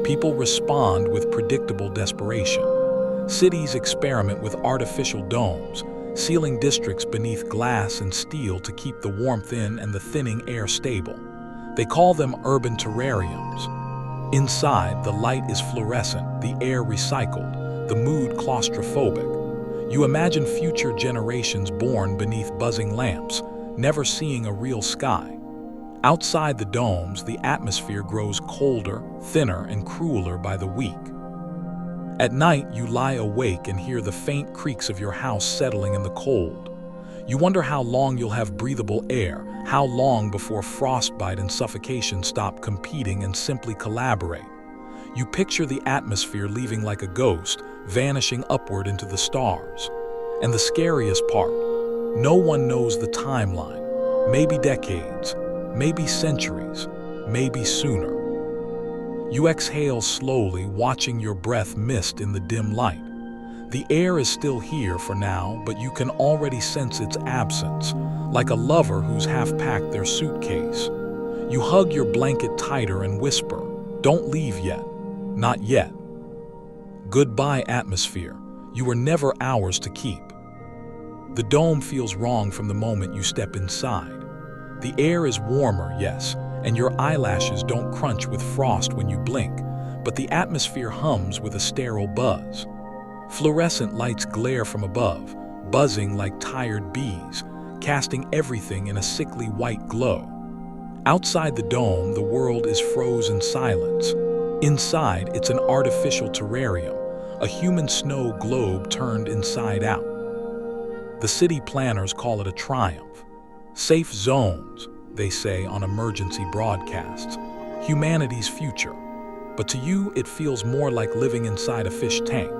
S1: People respond with predictable desperation. Cities experiment with artificial domes, sealing districts beneath glass and steel to keep the warmth in and the thinning air stable. They call them urban terrariums. Inside, the light is fluorescent, the air recycled, the mood claustrophobic. You imagine future generations born beneath buzzing lamps, never seeing a real sky. Outside the domes, the atmosphere grows colder, thinner, and crueler by the week. At night, you lie awake and hear the faint creaks of your house settling in the cold. You wonder how long you'll have breathable air, how long before frostbite and suffocation stop competing and simply collaborate. You picture the atmosphere leaving like a ghost, vanishing upward into the stars. And the scariest part, no one knows the timeline. Maybe decades, maybe centuries, maybe sooner. You exhale slowly, watching your breath mist in the dim light. The air is still here for now, but you can already sense its absence, like a lover who's half-packed their suitcase. You hug your blanket tighter and whisper, "Don't leave yet. Not yet." Goodbye, atmosphere. You were never ours to keep. The dome feels wrong from the moment you step inside. The air is warmer, yes, and your eyelashes don't crunch with frost when you blink, but the atmosphere hums with a sterile buzz. Fluorescent lights glare from above, buzzing like tired bees, casting everything in a sickly white glow. Outside the dome, the world is frozen silence. Inside, it's an artificial terrarium, a human snow globe turned inside out. The city planners call it a triumph. Safe zones, they say on emergency broadcasts. Humanity's future. But to you, it feels more like living inside a fish tank.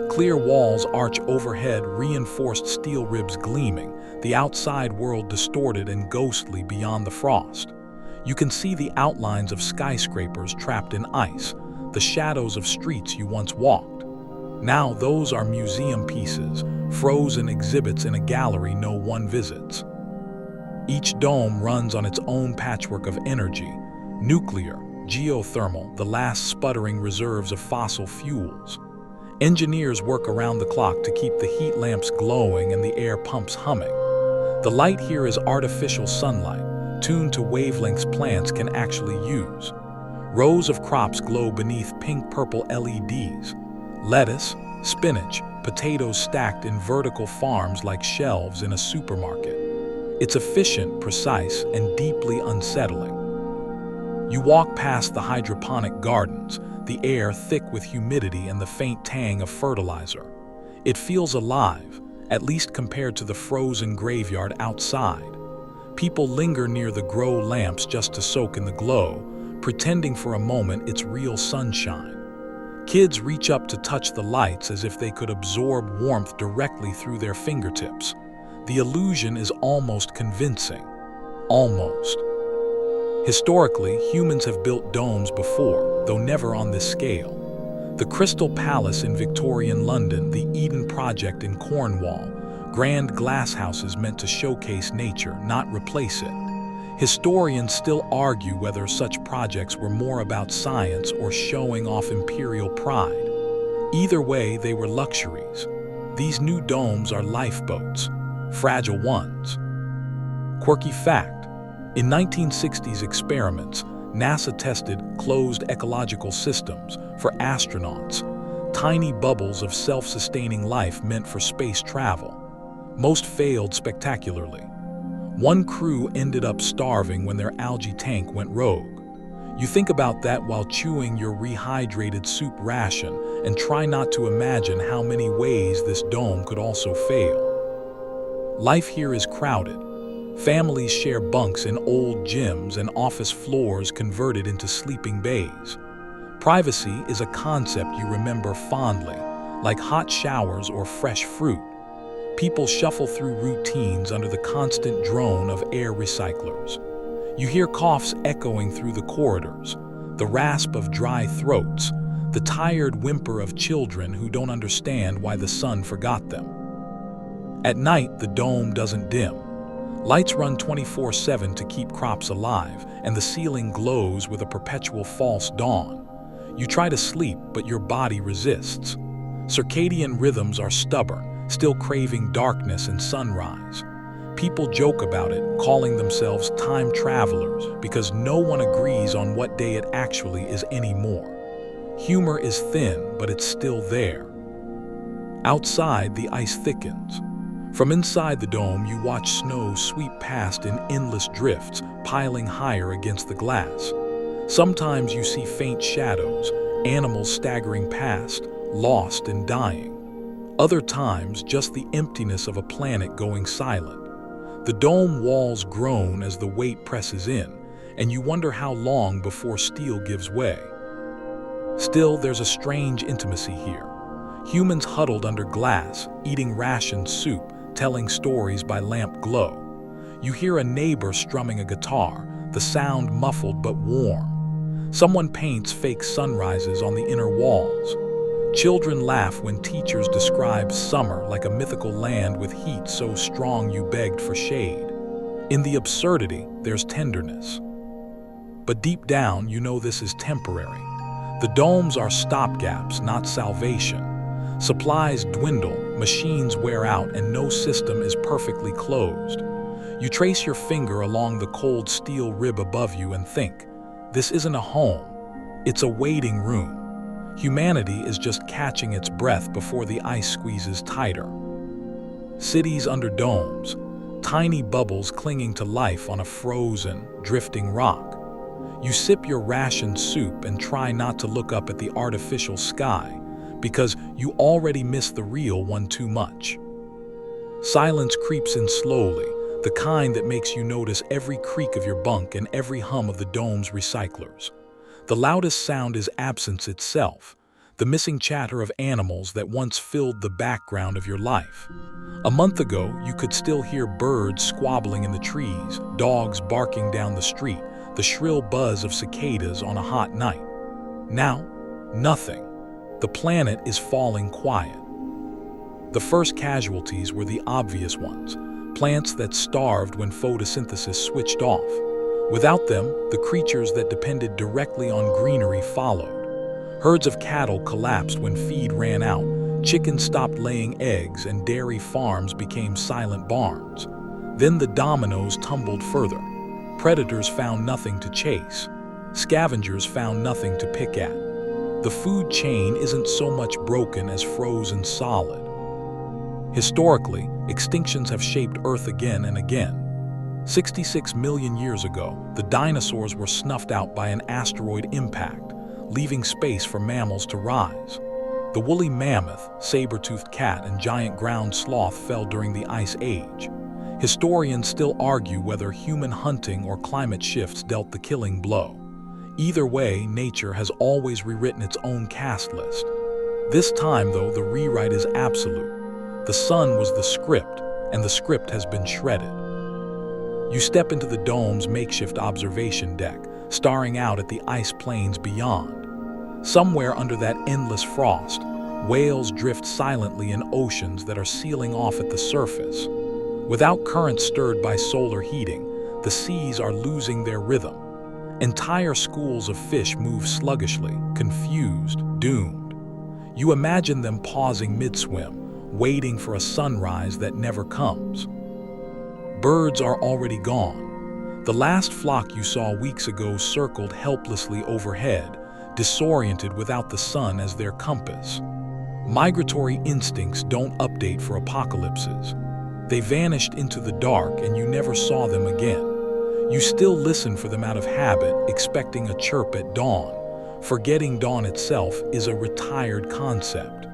S1: Clear walls arch overhead, reinforced steel ribs gleaming, the outside world distorted and ghostly beyond the frost. You can see the outlines of skyscrapers trapped in ice, the shadows of streets you once walked. Now those are museum pieces, frozen exhibits in a gallery no one visits. Each dome runs on its own patchwork of energy: nuclear, geothermal, the last sputtering reserves of fossil fuels. Engineers work around the clock to keep the heat lamps glowing and the air pumps humming. The light here is artificial sunlight, tuned to wavelengths plants can actually use. Rows of crops glow beneath pink-purple LEDs. Lettuce, spinach, potatoes stacked in vertical farms like shelves in a supermarket. It's efficient, precise, and deeply unsettling. You walk past the hydroponic gardens, the air thick with humidity and the faint tang of fertilizer. It feels alive, at least compared to the frozen graveyard outside. People linger near the grow lamps just to soak in the glow, pretending for a moment it's real sunshine. Kids reach up to touch the lights as if they could absorb warmth directly through their fingertips. The illusion is almost convincing. Almost. Historically, humans have built domes before, though never on this scale. The Crystal Palace in Victorian London, the Eden Project in Cornwall, grand glass houses meant to showcase nature, not replace it. Historians still argue whether such projects were more about science or showing off imperial pride. Either way, they were luxuries. These new domes are lifeboats, fragile ones. Quirky fact: in 1960s experiments, NASA tested closed ecological systems for astronauts, tiny bubbles of self-sustaining life meant for space travel. Most failed spectacularly. One crew ended up starving when their algae tank went rogue. You think about that while chewing your rehydrated soup ration and try not to imagine how many ways this dome could also fail. Life here is crowded. Families share bunks in old gyms and office floors converted into sleeping bays. Privacy is a concept you remember fondly, like hot showers or fresh fruit. People shuffle through routines under the constant drone of air recyclers. You hear coughs echoing through the corridors, the rasp of dry throats, the tired whimper of children who don't understand why the sun forgot them. At night, the dome doesn't dim. Lights run 24/7 to keep crops alive, and the ceiling glows with a perpetual false dawn. You try to sleep, but your body resists. Circadian rhythms are stubborn, still craving darkness and sunrise. People joke about it, calling themselves time travelers, because no one agrees on what day it actually is anymore. Humor is thin, but it's still there. Outside, the ice thickens. From inside the dome, you watch snow sweep past in endless drifts, piling higher against the glass. Sometimes you see faint shadows, animals staggering past, lost and dying. Other times, just the emptiness of a planet going silent. The dome walls groan as the weight presses in, and you wonder how long before steel gives way. Still, there's a strange intimacy here. Humans huddled under glass, eating rationed soup, telling stories by lamp glow. You hear a neighbor strumming a guitar, the sound muffled but warm. Someone paints fake sunrises on the inner walls. Children laugh when teachers describe summer like a mythical land with heat so strong you begged for shade. In the absurdity, there's tenderness. But deep down, you know this is temporary. The domes are stopgaps, not salvation. Supplies dwindle, machines wear out, and no system is perfectly closed. You trace your finger along the cold steel rib above you and think, this isn't a home, it's a waiting room. Humanity is just catching its breath before the ice squeezes tighter. Cities under domes, tiny bubbles clinging to life on a frozen, drifting rock. You sip your rationed soup and try not to look up at the artificial sky, because you already missed the real one too much. Silence creeps in slowly, the kind that makes you notice every creak of your bunk and every hum of the dome's recyclers. The loudest sound is absence itself, the missing chatter of animals that once filled the background of your life. A month ago, you could still hear birds squabbling in the trees, dogs barking down the street, the shrill buzz of cicadas on a hot night. Now, nothing. The planet is falling quiet. The first casualties were the obvious ones, plants that starved when photosynthesis switched off. Without them, the creatures that depended directly on greenery followed. Herds of cattle collapsed when feed ran out, chickens stopped laying eggs, and dairy farms became silent barns. Then the dominoes tumbled further. Predators found nothing to chase. Scavengers found nothing to pick at. The food chain isn't so much broken as frozen solid. Historically, extinctions have shaped Earth again and again. 66 million years ago, the dinosaurs were snuffed out by an asteroid impact, leaving space for mammals to rise. The woolly mammoth, saber-toothed cat, and giant ground sloth fell during the Ice Age. Historians still argue whether human hunting or climate shifts dealt the killing blow. Either way, nature has always rewritten its own cast list. This time, though, the rewrite is absolute. The sun was the script, and the script has been shredded. You step into the dome's makeshift observation deck, staring out at the ice plains beyond. Somewhere under that endless frost, whales drift silently in oceans that are sealing off at the surface. Without currents stirred by solar heating, the seas are losing their rhythm. Entire schools of fish move sluggishly, confused, doomed. You imagine them pausing mid-swim, waiting for a sunrise that never comes. Birds are already gone. The last flock you saw weeks ago circled helplessly overhead, disoriented without the sun as their compass. Migratory instincts don't update for apocalypses. They vanished into the dark and you never saw them again. You still listen for them out of habit, expecting a chirp at dawn, forgetting dawn itself is a retired concept.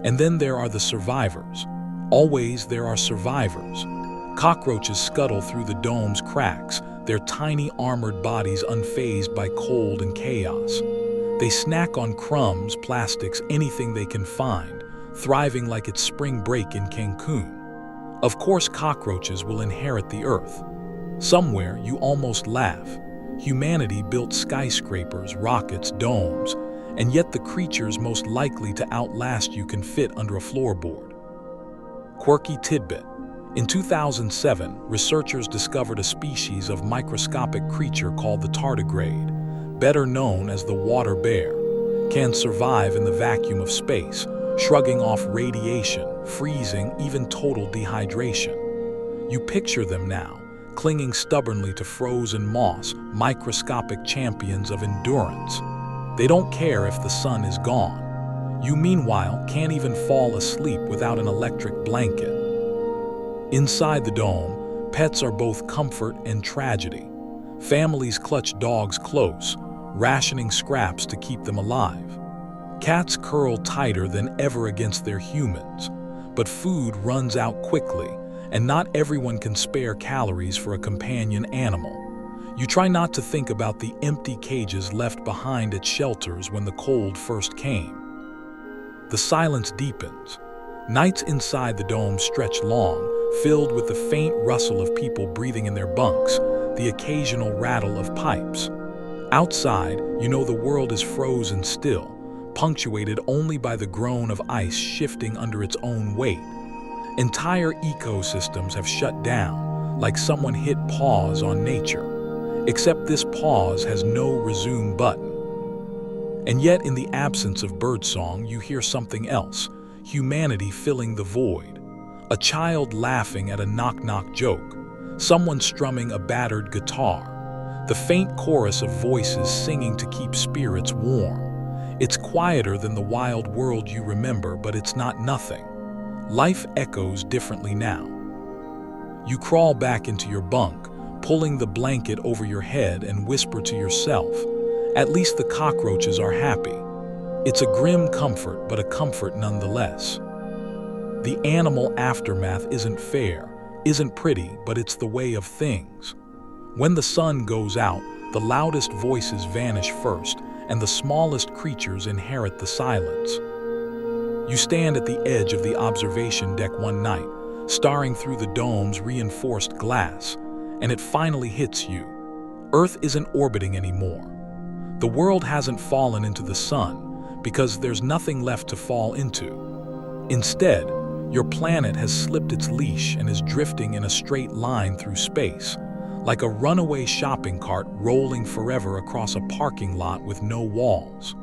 S1: And then there are the survivors. Always there are survivors. Cockroaches scuttle through the dome's cracks, their tiny armored bodies unfazed by cold and chaos. They snack on crumbs, plastics, anything they can find, thriving like it's spring break in Cancun. Of course, cockroaches will inherit the earth. Somewhere you almost laugh. Humanity built skyscrapers, rockets, domes, and yet the creatures most likely to outlast you can fit under a floorboard. Quirky tidbit. In 2007, researchers discovered a species of microscopic creature called the tardigrade, better known as the water bear, can survive in the vacuum of space, shrugging off radiation, freezing, even total dehydration. You picture them now, clinging stubbornly to frozen moss, microscopic champions of endurance. They don't care if the sun is gone. You, meanwhile, can't even fall asleep without an electric blanket. Inside the dome, pets are both comfort and tragedy. Families clutch dogs close, rationing scraps to keep them alive. Cats curl tighter than ever against their humans, but food runs out quickly, and not everyone can spare calories for a companion animal. You try not to think about the empty cages left behind at shelters when the cold first came. The silence deepens. Nights inside the dome stretch long, filled with the faint rustle of people breathing in their bunks, the occasional rattle of pipes. Outside, you know the world is frozen still, punctuated only by the groan of ice shifting under its own weight. Entire ecosystems have shut down, like someone hit pause on nature. Except this pause has no resume button. And yet, in the absence of birdsong, you hear something else, humanity filling the void. A child laughing at a knock-knock joke, someone strumming a battered guitar, the faint chorus of voices singing to keep spirits warm. It's quieter than the wild world you remember, but it's not nothing. Life echoes differently now. You crawl back into your bunk, pulling the blanket over your head and whisper to yourself, "At least the cockroaches are happy." It's a grim comfort, but a comfort nonetheless. The animal aftermath isn't fair, isn't pretty, but it's the way of things. When the sun goes out, the loudest voices vanish first, and the smallest creatures inherit the silence. You stand at the edge of the observation deck one night, staring through the dome's reinforced glass, and it finally hits you. Earth isn't orbiting anymore. The world hasn't fallen into the sun, because there's nothing left to fall into. Instead, your planet has slipped its leash and is drifting in a straight line through space, like a runaway shopping cart rolling forever across a parking lot with no walls.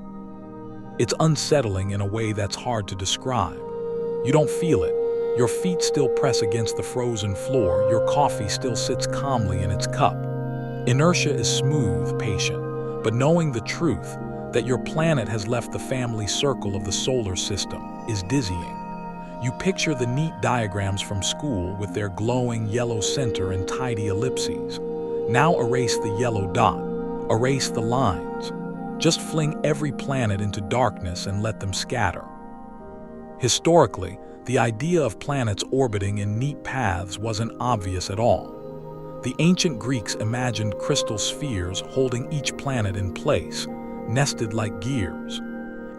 S1: It's unsettling in a way that's hard to describe. You don't feel it. Your feet still press against the frozen floor, your coffee still sits calmly in its cup. Inertia is smooth, patient, but knowing the truth, that your planet has left the family circle of the solar system, is dizzying. You picture the neat diagrams from school with their glowing yellow center and tidy ellipses. Now erase the yellow dot, erase the lines. Just fling every planet into darkness and let them scatter. Historically, the idea of planets orbiting in neat paths wasn't obvious at all. The ancient Greeks imagined crystal spheres holding each planet in place, nested like gears.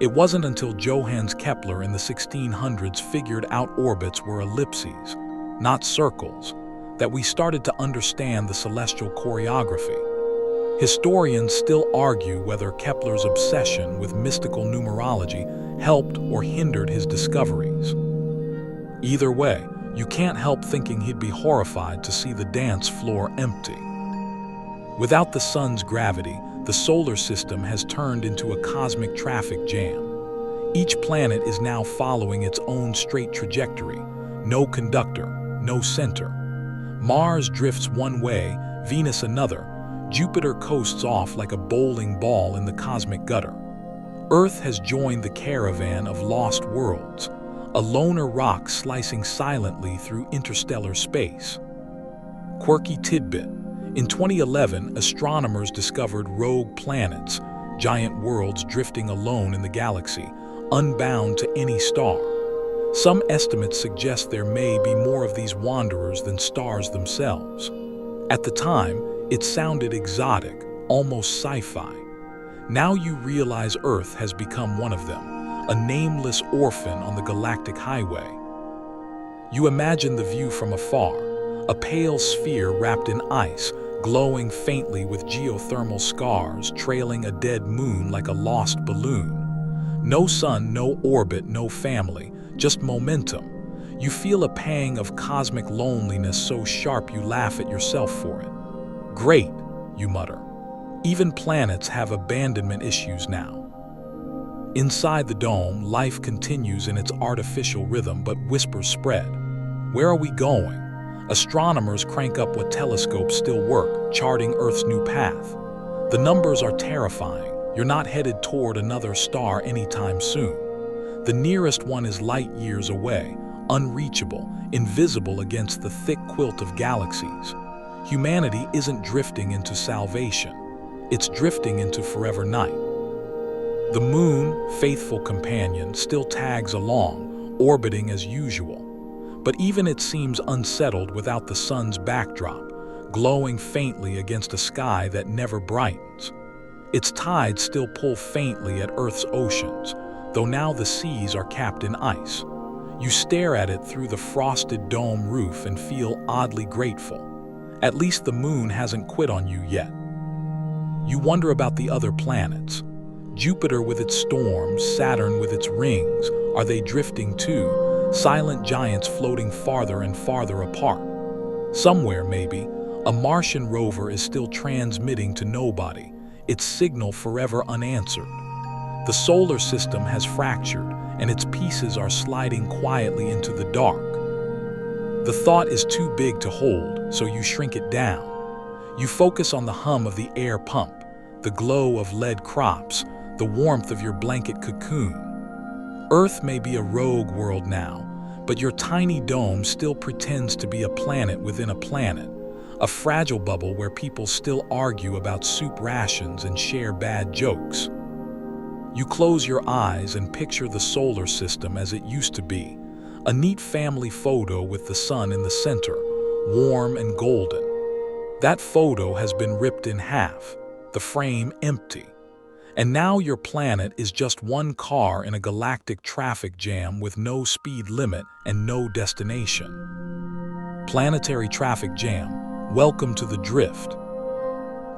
S1: It wasn't until Johannes Kepler in the 1600s figured out orbits were ellipses, not circles, that we started to understand the celestial choreography. Historians still argue whether Kepler's obsession with mystical numerology helped or hindered his discoveries. Either way, you can't help thinking he'd be horrified to see the dance floor empty. Without the sun's gravity, the solar system has turned into a cosmic traffic jam. Each planet is now following its own straight trajectory, no conductor, no center. Mars drifts one way, Venus another. Jupiter coasts off like a bowling ball in the cosmic gutter. Earth has joined the caravan of lost worlds, a loner rock slicing silently through interstellar space. Quirky tidbit. In 2011, astronomers discovered rogue planets, giant worlds drifting alone in the galaxy, unbound to any star. Some estimates suggest there may be more of these wanderers than stars themselves. At the time, it sounded exotic, almost sci-fi. Now you realize Earth has become one of them, a nameless orphan on the galactic highway. You imagine the view from afar, a pale sphere wrapped in ice, glowing faintly with geothermal scars, trailing a dead moon like a lost balloon. No sun, no orbit, no family, just momentum. You feel a pang of cosmic loneliness so sharp you laugh at yourself for it. Great, you mutter. Even planets have abandonment issues now. Inside the dome, life continues in its artificial rhythm, but whispers spread. Where are we going? Astronomers crank up what telescopes still work, charting Earth's new path. The numbers are terrifying. You're not headed toward another star anytime soon. The nearest one is light years away, unreachable, invisible against the thick quilt of galaxies. Humanity isn't drifting into salvation. It's drifting into forever night. The moon, faithful companion, still tags along, orbiting as usual. But even it seems unsettled without the sun's backdrop, glowing faintly against a sky that never brightens. Its tides still pull faintly at Earth's oceans, though now the seas are capped in ice. You stare at it through the frosted dome roof and feel oddly grateful. At least the moon hasn't quit on you yet. You wonder about the other planets. Jupiter with its storms, Saturn with its rings, are they drifting too? Silent giants floating farther and farther apart. Somewhere, maybe, a Martian rover is still transmitting to nobody, its signal forever unanswered. The solar system has fractured, and its pieces are sliding quietly into the dark. The thought is too big to hold, so you shrink it down. You focus on the hum of the air pump, the glow of lead crops, the warmth of your blanket cocoon. Earth may be a rogue world now, but your tiny dome still pretends to be a planet within a planet, a fragile bubble where people still argue about soup rations and share bad jokes. You close your eyes and picture the solar system as it used to be, a neat family photo with the sun in the center, warm and golden. That photo has been ripped in half, the frame empty. And now your planet is just one car in a galactic traffic jam with no speed limit and no destination. Planetary traffic jam, welcome to the drift.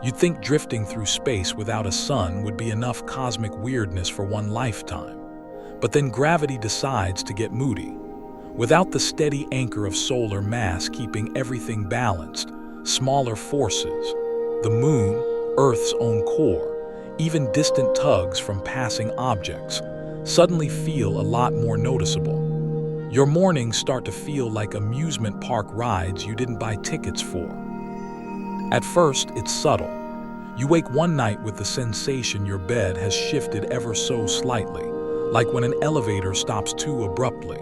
S1: You'd think drifting through space without a sun would be enough cosmic weirdness for one lifetime. But then gravity decides to get moody. Without the steady anchor of solar mass keeping everything balanced, smaller forces, the moon, Earth's own core, even distant tugs from passing objects, suddenly feel a lot more noticeable. Your mornings start to feel like amusement park rides you didn't buy tickets for. At first, it's subtle. You wake one night with the sensation your bed has shifted ever so slightly, like when an elevator stops too abruptly.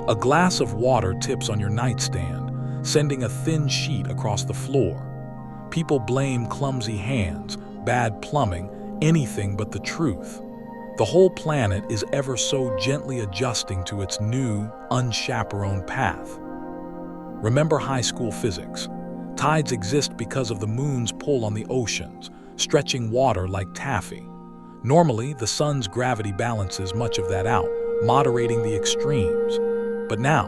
S1: A glass of water tips on your nightstand, sending a thin sheet across the floor. People blame clumsy hands, bad plumbing, anything but the truth. The whole planet is ever so gently adjusting to its new, unchaperoned path. Remember high school physics. Tides exist because of the moon's pull on the oceans, stretching water like taffy. Normally, the sun's gravity balances much of that out, moderating the extremes. But now,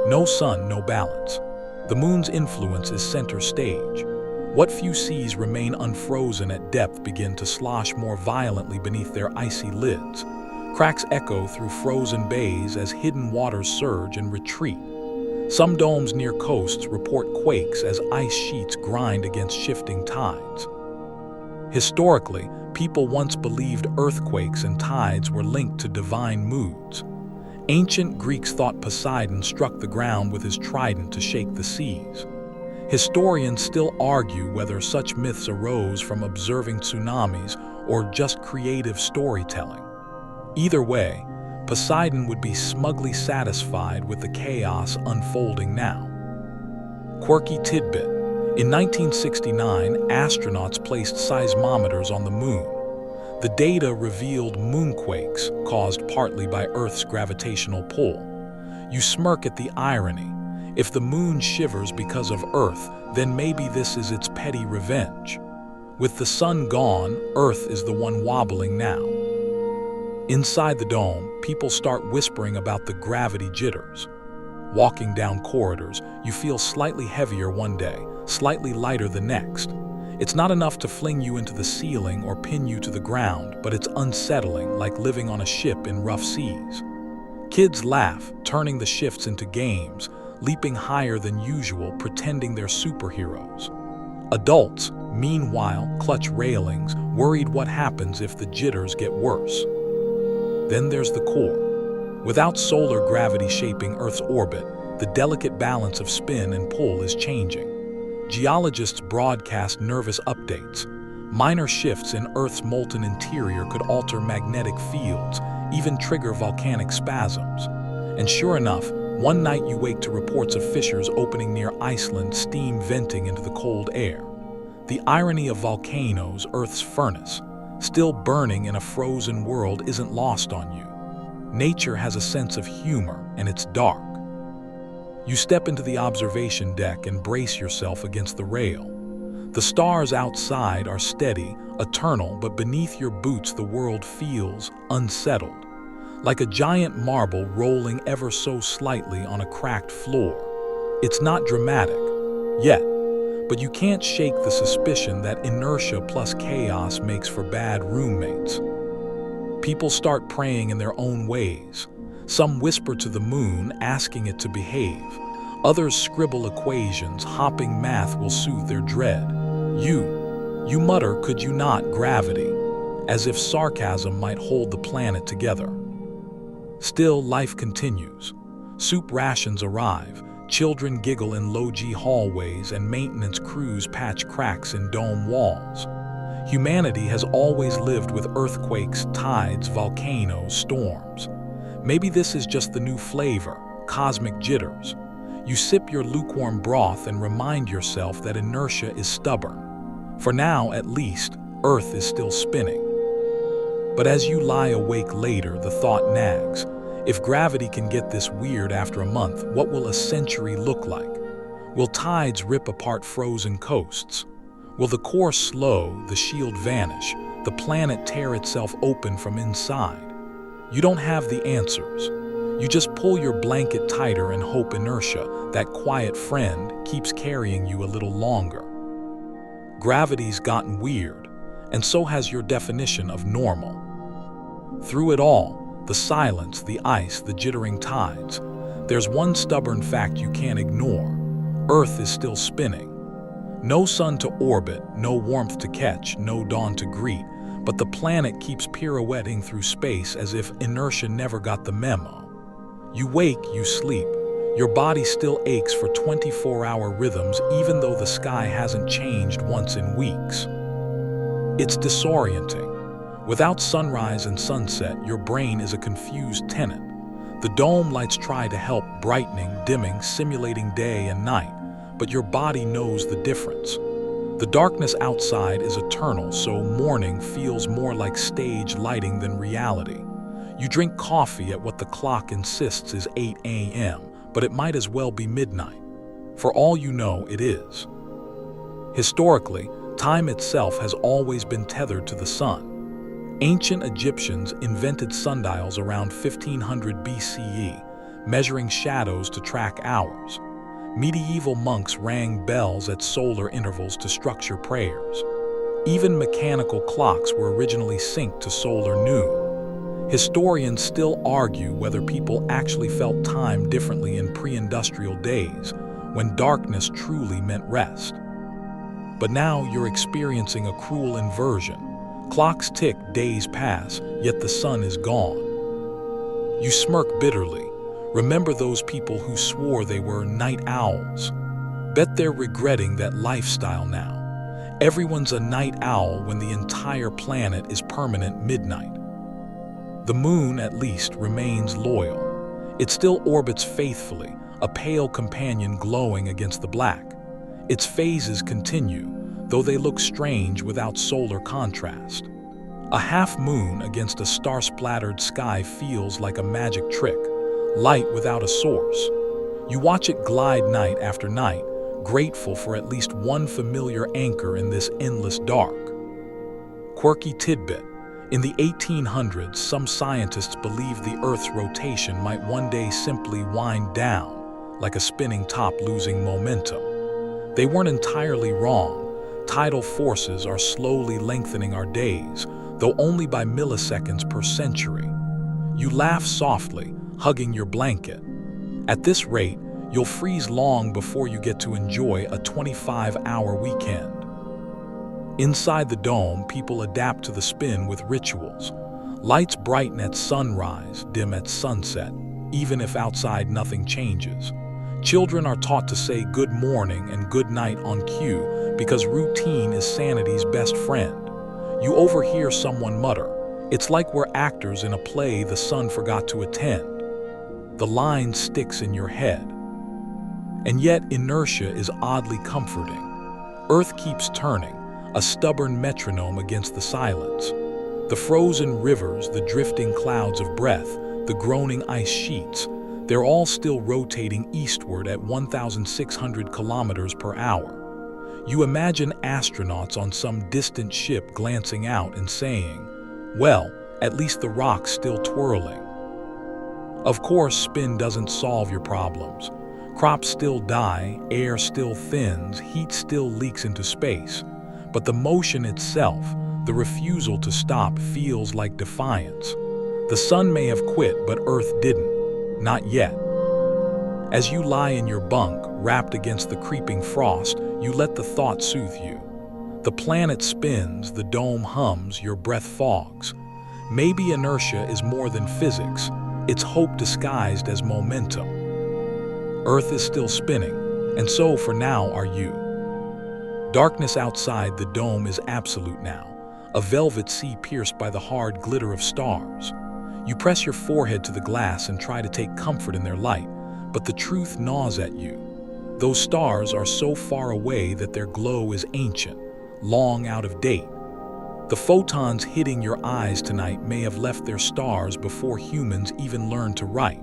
S1: no sun, no balance. The moon's influence is center stage. What few seas remain unfrozen at depth begin to slosh more violently beneath their icy lids. Cracks echo through frozen bays as hidden waters surge and retreat. Some domes near coasts report quakes as ice sheets grind against shifting tides. Historically, people once believed earthquakes and tides were linked to divine moods. Ancient Greeks thought Poseidon struck the ground with his trident to shake the seas. Historians still argue whether such myths arose from observing tsunamis or just creative storytelling. Either way, Poseidon would be smugly satisfied with the chaos unfolding now. Quirky tidbit. In 1969, astronauts placed seismometers on the moon. The data revealed moonquakes caused partly by Earth's gravitational pull. You smirk at the irony. If the moon shivers because of Earth, then maybe this is its petty revenge. With the sun gone, Earth is the one wobbling now. Inside the dome, people start whispering about the gravity jitters. Walking down corridors, you feel slightly heavier one day, slightly lighter the next. It's not enough to fling you into the ceiling or pin you to the ground, but it's unsettling, like living on a ship in rough seas. Kids laugh, turning the shifts into games, leaping higher than usual, pretending they're superheroes. Adults, meanwhile, clutch railings, worried what happens if the jitters get worse. Then there's the core. Without solar gravity shaping Earth's orbit, the delicate balance of spin and pull is changing. Geologists broadcast nervous updates. Minor shifts in Earth's molten interior could alter magnetic fields, even trigger volcanic spasms. And sure enough, one night you wake to reports of fissures opening near Iceland, steam venting into the cold air. The irony of volcanoes, Earth's furnace, still burning in a frozen world, isn't lost on you. Nature has a sense of humor, and it's dark. You step into the observation deck and brace yourself against the rail. The stars outside are steady, eternal, but beneath your boots the world feels unsettled. Like a giant marble rolling ever so slightly on a cracked floor. It's not dramatic, yet, but you can't shake the suspicion that inertia plus chaos makes for bad roommates. People start praying in their own ways. Some whisper to the moon, asking it to behave. Others scribble equations, hoping math will soothe their dread. You mutter, "Could you not, gravity?" as if sarcasm might hold the planet together. Still, life continues. Soup rations arrive, children giggle in low-G hallways, and maintenance crews patch cracks in dome walls. Humanity has always lived with earthquakes, tides, volcanoes, storms. Maybe this is just the new flavor, cosmic jitters. You sip your lukewarm broth and remind yourself that inertia is stubborn. For now, at least, Earth is still spinning. But as you lie awake later, the thought nags. If gravity can get this weird after a month, what will a century look like? Will tides rip apart frozen coasts? Will the core slow, the shield vanish, the planet tear itself open from inside? You don't have the answers. You just pull your blanket tighter and hope inertia, that quiet friend, keeps carrying you a little longer. Gravity's gotten weird, and so has your definition of normal. Through it all, the silence, the ice, the jittering tides, there's one stubborn fact you can't ignore. Earth is still spinning. No sun to orbit, no warmth to catch, no dawn to greet, but the planet keeps pirouetting through space as if inertia never got the memo. You wake, you sleep. Your body still aches for 24-hour rhythms even though the sky hasn't changed once in weeks. It's disorienting. Without sunrise and sunset, your brain is a confused tenant. The dome lights try to help, brightening, dimming, simulating day and night, but your body knows the difference. The darkness outside is eternal, so morning feels more like stage lighting than reality. You drink coffee at what the clock insists is 8 a.m., but it might as well be midnight. For all you know, it is. Historically, time itself has always been tethered to the sun. Ancient Egyptians invented sundials around 1500 BCE, measuring shadows to track hours. Medieval monks rang bells at solar intervals to structure prayers. Even mechanical clocks were originally synced to solar noon. Historians still argue whether people actually felt time differently in pre-industrial days, when darkness truly meant rest. But now you're experiencing a cruel inversion. Clocks tick, days pass, yet the sun is gone. You smirk bitterly. Remember those people who swore they were night owls? Bet they're regretting that lifestyle now. Everyone's a night owl when the entire planet is permanent midnight. The moon, at least, remains loyal. It still orbits faithfully, a pale companion glowing against the black. Its phases continue, though they look strange without solar contrast. A half-moon against a star-splattered sky feels like a magic trick, light without a source. You watch it glide night after night, grateful for at least one familiar anchor in this endless dark. Quirky tidbit. In the 1800s, some scientists believed the Earth's rotation might one day simply wind down, like a spinning top losing momentum. They weren't entirely wrong. Tidal forces are slowly lengthening our days, though only by milliseconds per century. You laugh softly, hugging your blanket. At this rate, you'll freeze long before you get to enjoy a 25-hour weekend. Inside the dome, people adapt to the spin with rituals. Lights brighten at sunrise, dim at sunset, even if outside nothing changes. Children are taught to say good morning and good night on cue because routine is sanity's best friend. You overhear someone mutter, "It's like we're actors in a play the sun forgot to attend." The line sticks in your head. And yet inertia is oddly comforting. Earth keeps turning, a stubborn metronome against the silence. The frozen rivers, the drifting clouds of breath, the groaning ice sheets, they're all still rotating eastward at 1,600 kilometers per hour. You imagine astronauts on some distant ship glancing out and saying, "Well, at least the rock's still twirling." Of course, spin doesn't solve your problems. Crops still die, air still thins, heat still leaks into space. But the motion itself, the refusal to stop, feels like defiance. The sun may have quit, but Earth didn't. Not yet. As you lie in your bunk, wrapped against the creeping frost, you let the thought soothe you. The planet spins, the dome hums, your breath fogs. Maybe inertia is more than physics. It's hope disguised as momentum. Earth is still spinning, and so for now are you. Darkness outside the dome is absolute now, a velvet sea pierced by the hard glitter of stars. You press your forehead to the glass and try to take comfort in their light, but the truth gnaws at you. Those stars are so far away that their glow is ancient, long out of date. The photons hitting your eyes tonight may have left their stars before humans even learned to write.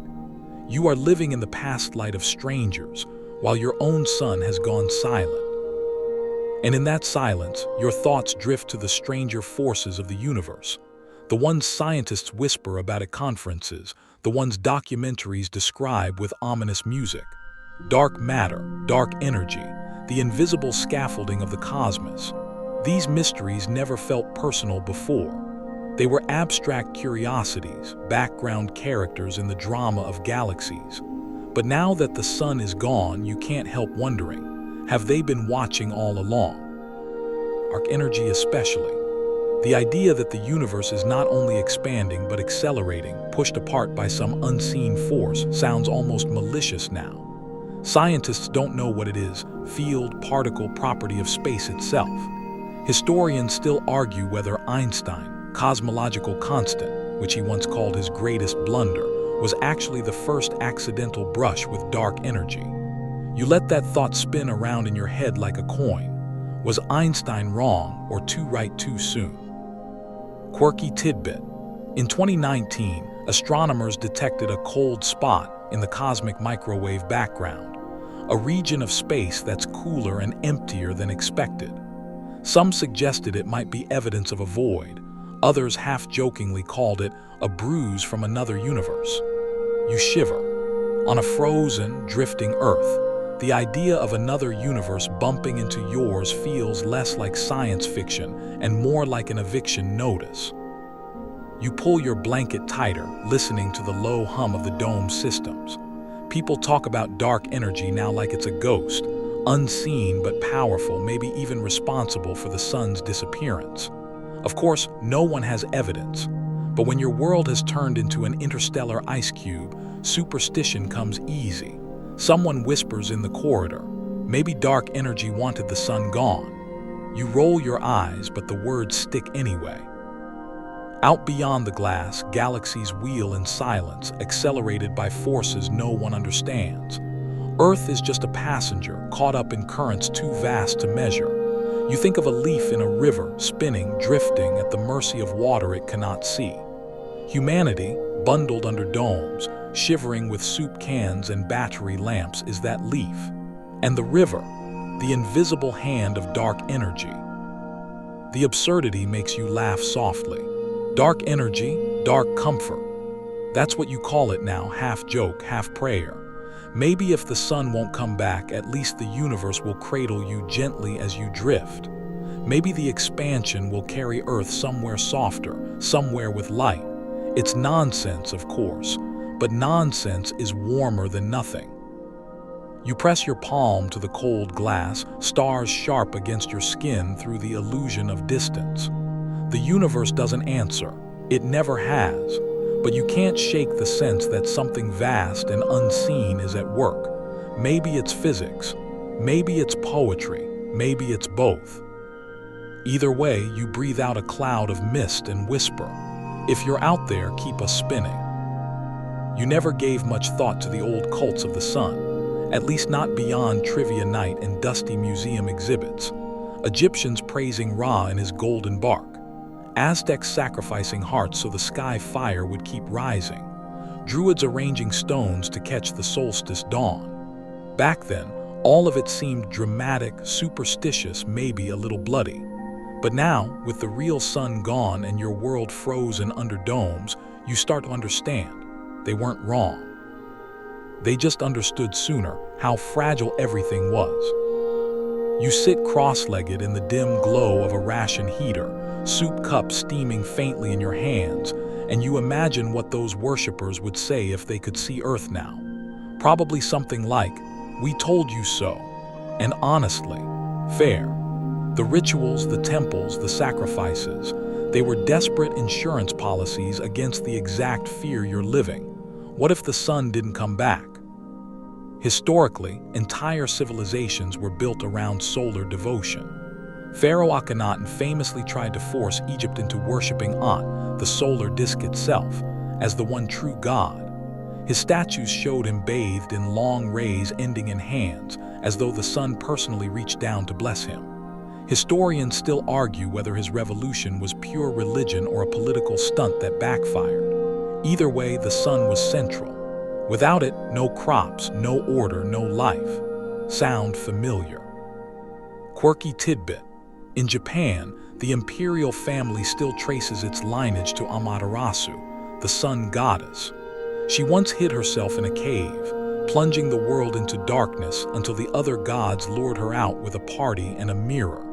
S1: You are living in the past light of strangers, while your own sun has gone silent. And in that silence, your thoughts drift to the stranger forces of the universe, the ones scientists whisper about at conferences, the ones documentaries describe with ominous music. Dark matter, dark energy, the invisible scaffolding of the cosmos. These mysteries never felt personal before. They were abstract curiosities, background characters in the drama of galaxies. But now that the sun is gone, you can't help wondering, have they been watching all along? Dark energy especially. The idea that the universe is not only expanding but accelerating, pushed apart by some unseen force, sounds almost malicious now. Scientists don't know what it is, field, particle, property of space itself. Historians still argue whether Einstein, cosmological constant, which he once called his greatest blunder, was actually the first accidental brush with dark energy. You let that thought spin around in your head like a coin. Was Einstein wrong or too right too soon? Quirky tidbit. In 2019, astronomers detected a cold spot in the cosmic microwave background, a region of space that's cooler and emptier than expected. Some suggested it might be evidence of a void. Others half-jokingly called it a bruise from another universe. You shiver. On a frozen, drifting Earth, the idea of another universe bumping into yours feels less like science fiction and more like an eviction notice. You pull your blanket tighter, listening to the low hum of the dome systems. People talk about dark energy now like it's a ghost, unseen but powerful, maybe even responsible for the sun's disappearance. Of course, no one has evidence, but when your world has turned into an interstellar ice cube, superstition comes easy. Someone whispers in the corridor, maybe dark energy wanted the sun gone. You roll your eyes, but the words stick anyway. Out beyond the glass, galaxies wheel in silence, accelerated by forces no one understands. Earth is just a passenger, caught up in currents too vast to measure. You think of a leaf in a river, spinning, drifting at the mercy of water it cannot see. Humanity, bundled under domes, shivering with soup cans and battery lamps, is that leaf. And the river, the invisible hand of dark energy. The absurdity makes you laugh softly. Dark energy, dark comfort. That's what you call it now, half joke, half prayer. Maybe if the sun won't come back, at least the universe will cradle you gently as you drift. Maybe the expansion will carry Earth somewhere softer, somewhere with light. It's nonsense, of course, but nonsense is warmer than nothing. You press your palm to the cold glass, stars sharp against your skin through the illusion of distance. The universe doesn't answer. It never has. But you can't shake the sense that something vast and unseen is at work. Maybe it's physics. Maybe it's poetry. Maybe it's both. Either way, you breathe out a cloud of mist and whisper, "If you're out there, keep us spinning." You never gave much thought to the old cults of the sun, at least not beyond trivia night and dusty museum exhibits. Egyptians praising Ra and his golden bark. Aztecs sacrificing hearts so the sky fire would keep rising. Druids arranging stones to catch the solstice dawn. Back then, all of it seemed dramatic, superstitious, maybe a little bloody. But now, with the real sun gone and your world frozen under domes, you start to understand. They weren't wrong. They just understood sooner how fragile everything was. You sit cross-legged in the dim glow of a ration heater, soup cup steaming faintly in your hands, and you imagine what those worshippers would say if they could see Earth now. Probably something like, "We told you so." And honestly, fair. The rituals, the temples, the sacrifices, they were desperate insurance policies against the exact fear you're living. What if the sun didn't come back? Historically, entire civilizations were built around solar devotion. Pharaoh Akhenaten famously tried to force Egypt into worshipping At, the solar disk itself, as the one true god. His statues showed him bathed in long rays ending in hands, as though the sun personally reached down to bless him. Historians still argue whether his revolution was pure religion or a political stunt that backfired. Either way, the sun was central. Without it, no crops, no order, no life. Sound familiar? Quirky tidbit. In Japan, the imperial family still traces its lineage to Amaterasu, the sun goddess. She once hid herself in a cave, plunging the world into darkness until the other gods lured her out with a party and a mirror.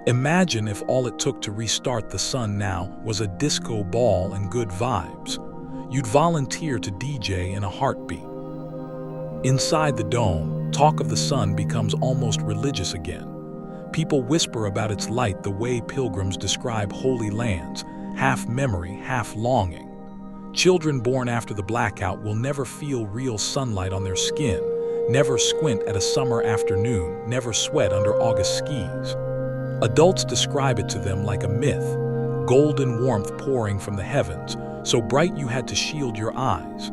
S1: Imagine if all it took to restart the sun now was a disco ball and good vibes. You'd volunteer to DJ in a heartbeat. Inside the dome, talk of the sun becomes almost religious again. People whisper about its light the way pilgrims describe holy lands, half memory, half longing. Children born after the blackout will never feel real sunlight on their skin, never squint at a summer afternoon, never sweat under August skis. Adults describe it to them like a myth, golden warmth pouring from the heavens, so bright you had to shield your eyes.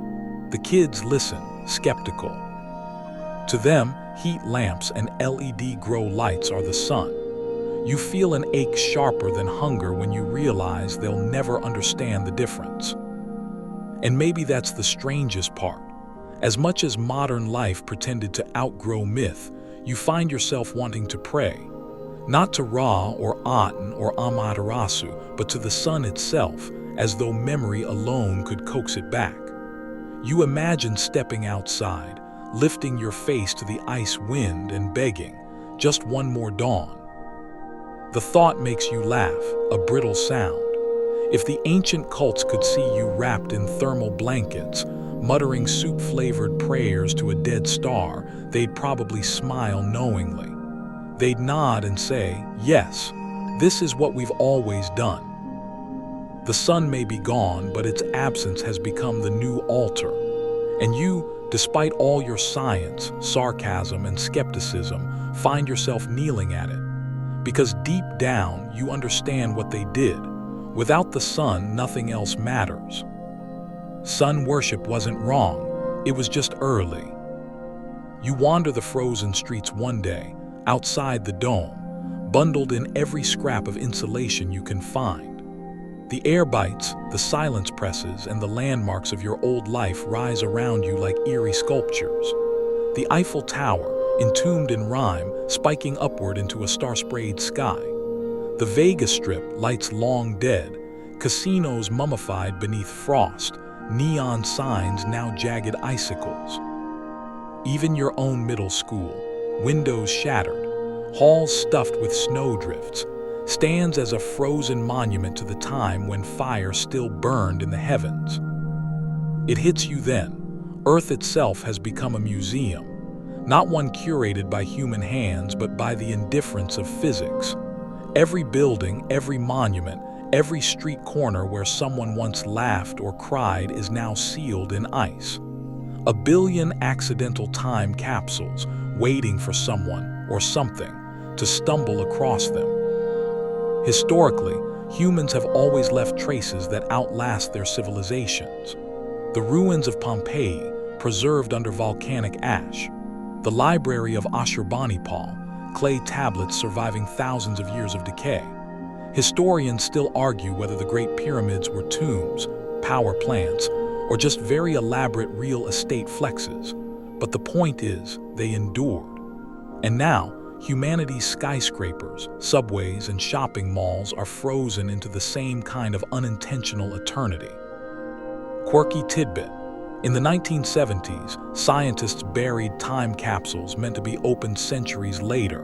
S1: The kids listen, skeptical. To them, heat lamps and LED grow lights are the sun. You feel an ache sharper than hunger when you realize they'll never understand the difference. And maybe that's the strangest part. As much as modern life pretended to outgrow myth, you find yourself wanting to pray. Not to Ra or Aten or Amaterasu, but to the sun itself, as though memory alone could coax it back. You imagine stepping outside, lifting your face to the ice wind and begging, just one more dawn. The thought makes you laugh, a brittle sound. If the ancient cults could see you wrapped in thermal blankets, muttering soup-flavored prayers to a dead star, they'd probably smile knowingly. They'd nod and say, yes, this is what we've always done. The sun may be gone, but its absence has become the new altar. And you, despite all your science, sarcasm, and skepticism, find yourself kneeling at it. Because deep down, you understand what they did. Without the sun, nothing else matters. Sun worship wasn't wrong, it was just early. You wander the frozen streets one day, outside the dome, bundled in every scrap of insulation you can find. The air bites, the silence presses, and the landmarks of your old life rise around you like eerie sculptures. The Eiffel Tower, entombed in rhyme, spiking upward into a star-sprayed sky. The Vegas Strip, lights long dead, casinos mummified beneath frost, neon signs now jagged icicles. Even your own middle school, windows shattered, halls stuffed with snowdrifts, stands as a frozen monument to the time when fire still burned in the heavens. It hits you then. Earth itself has become a museum, not one curated by human hands, but by the indifference of physics. Every building, every monument, every street corner where someone once laughed or cried is now sealed in ice. A billion accidental time capsules waiting for someone or something to stumble across them. Historically, humans have always left traces that outlast their civilizations. The ruins of Pompeii, preserved under volcanic ash. The library of Ashurbanipal, clay tablets surviving thousands of years of decay. Historians still argue whether the Great Pyramids were tombs, power plants, or just very elaborate real estate flexes. But the point is, they endured. And now, humanity's skyscrapers, subways, and shopping malls are frozen into the same kind of unintentional eternity. Quirky tidbit. In the 1970s, scientists buried time capsules meant to be opened centuries later.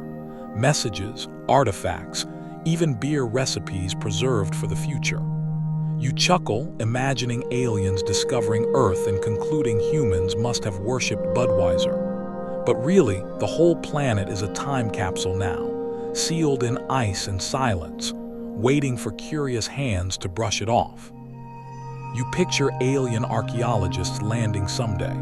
S1: Messages, artifacts, even beer recipes preserved for the future. You chuckle, imagining aliens discovering Earth and concluding humans must have worshipped Budweiser. But really, the whole planet is a time capsule now, sealed in ice and silence, waiting for curious hands to brush it off. You picture alien archaeologists landing someday.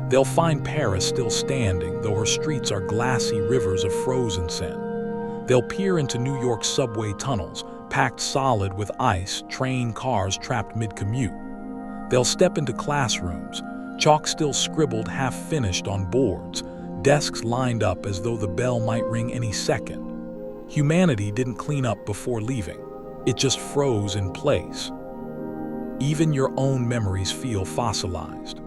S1: They'll find Paris still standing, though her streets are glassy rivers of frozen sand. They'll peer into New York's subway tunnels, packed solid with ice, train cars trapped mid-commute. They'll step into classrooms, chalk still scribbled half-finished on boards, desks lined up as though the bell might ring any second. Humanity didn't clean up before leaving. It just froze in place. Even your own memories feel fossilized.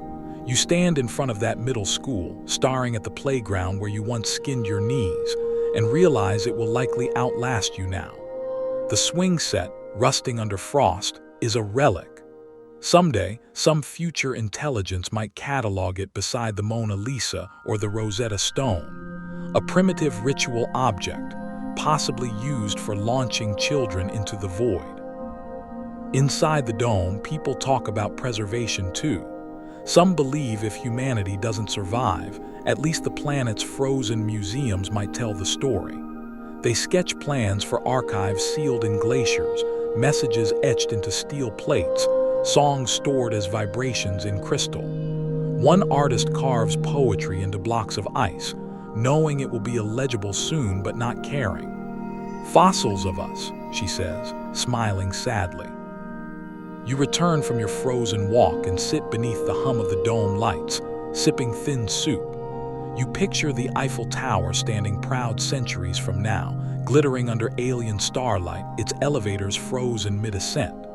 S1: You stand in front of that middle school, staring at the playground where you once skinned your knees, and realize it will likely outlast you now. The swing set, rusting under frost, is a relic. Someday, some future intelligence might catalog it beside the Mona Lisa or the Rosetta Stone, a primitive ritual object, possibly used for launching children into the void. Inside the dome, people talk about preservation too. Some believe if humanity doesn't survive, at least the planet's frozen museums might tell the story. They sketch plans for archives sealed in glaciers, messages etched into steel plates, songs stored as vibrations in crystal. One artist carves poetry into blocks of ice, knowing it will be illegible soon but not caring. Fossils of us, she says, smiling sadly. You return from your frozen walk and sit beneath the hum of the dome lights, sipping thin soup. You picture the Eiffel Tower standing proud centuries from now, glittering under alien starlight, its elevators frozen mid-ascent.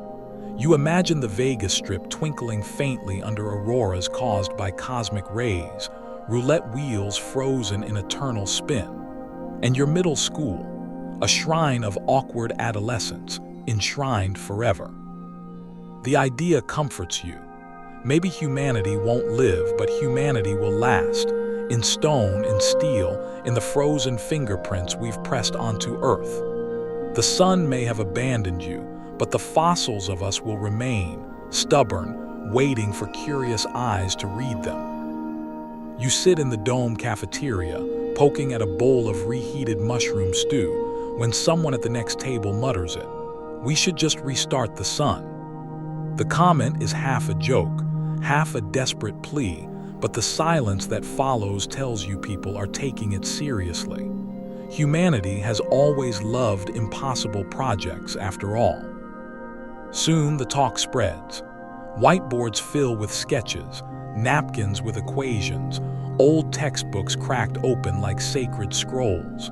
S1: You imagine the Vegas Strip twinkling faintly under auroras caused by cosmic rays, roulette wheels frozen in eternal spin. And your middle school, a shrine of awkward adolescence, enshrined forever. The idea comforts you. Maybe humanity won't live, but humanity will last, in stone, in steel, in the frozen fingerprints we've pressed onto Earth. The sun may have abandoned you, but the fossils of us will remain, stubborn, waiting for curious eyes to read them. You sit in the dome cafeteria, poking at a bowl of reheated mushroom stew, when someone at the next table mutters it. We should just restart the sun. The comment is half a joke, half a desperate plea, but the silence that follows tells you people are taking it seriously. Humanity has always loved impossible projects, after all. Soon the talk spreads. Whiteboards fill with sketches, napkins with equations, old textbooks cracked open like sacred scrolls.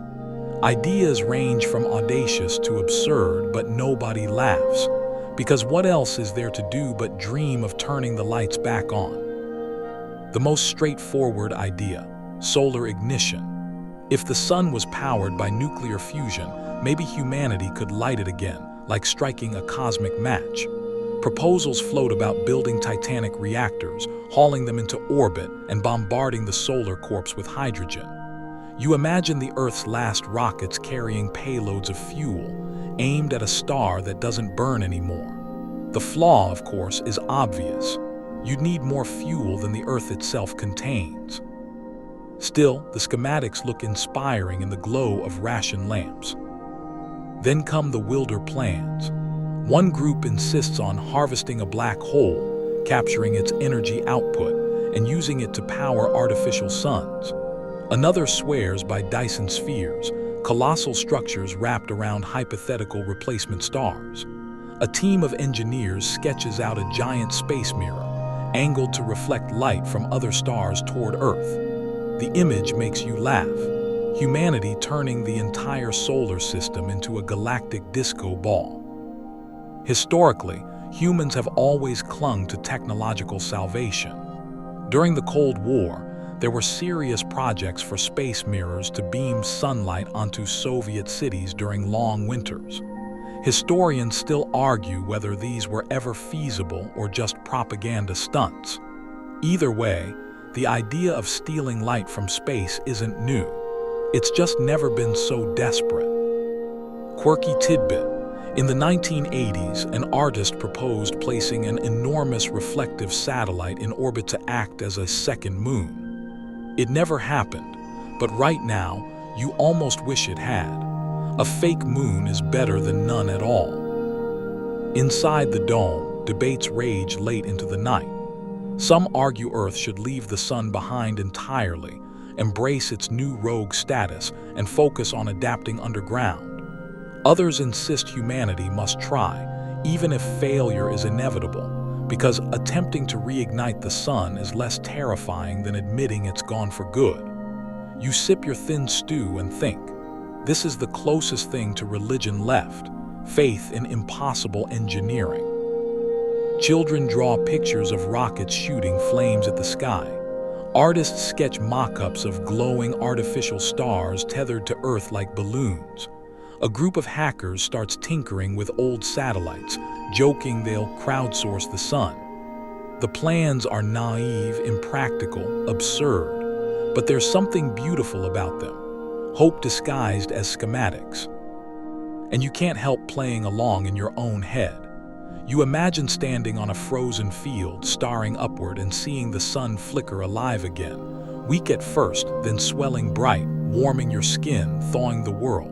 S1: Ideas range from audacious to absurd, but nobody laughs. Because what else is there to do but dream of turning the lights back on? The most straightforward idea, solar ignition. If the sun was powered by nuclear fusion, maybe humanity could light it again, like striking a cosmic match. Proposals float about building Titanic reactors, hauling them into orbit, and bombarding the solar corps with hydrogen. You imagine the Earth's last rockets carrying payloads of fuel, aimed at a star that doesn't burn anymore. The flaw, of course, is obvious. You'd need more fuel than the Earth itself contains. Still, the schematics look inspiring in the glow of ration lamps. Then come the wilder plans. One group insists on harvesting a black hole, capturing its energy output, and using it to power artificial suns. Another swears by Dyson spheres, colossal structures wrapped around hypothetical replacement stars. A team of engineers sketches out a giant space mirror, angled to reflect light from other stars toward Earth. The image makes you laugh. Humanity turning the entire solar system into a galactic disco ball. Historically, humans have always clung to technological salvation. During the Cold War, there were serious projects for space mirrors to beam sunlight onto Soviet cities during long winters. Historians still argue whether these were ever feasible or just propaganda stunts. Either way, the idea of stealing light from space isn't new. It's just never been so desperate. Quirky tidbit. In the 1980s, an artist proposed placing an enormous reflective satellite in orbit to act as a second moon. It never happened, but right now, you almost wish it had. A fake moon is better than none at all. Inside the dome, debates rage late into the night. Some argue Earth should leave the sun behind entirely, embrace its new rogue status, and focus on adapting underground. Others insist humanity must try, even if failure is inevitable, because attempting to reignite the sun is less terrifying than admitting it's gone for good. You sip your thin stew and think, This is the closest thing to religion left, faith in impossible engineering. Children draw pictures of rockets shooting flames at the sky. Artists sketch mock-ups of glowing artificial stars tethered to Earth like balloons. A group of hackers starts tinkering with old satellites, joking they'll crowdsource the sun. The plans are naive, impractical, absurd, but there's something beautiful about them. Hope disguised as schematics. And you can't help playing along in your own head. You imagine standing on a frozen field, staring upward and seeing the sun flicker alive again, weak at first, then swelling bright, warming your skin, thawing the world.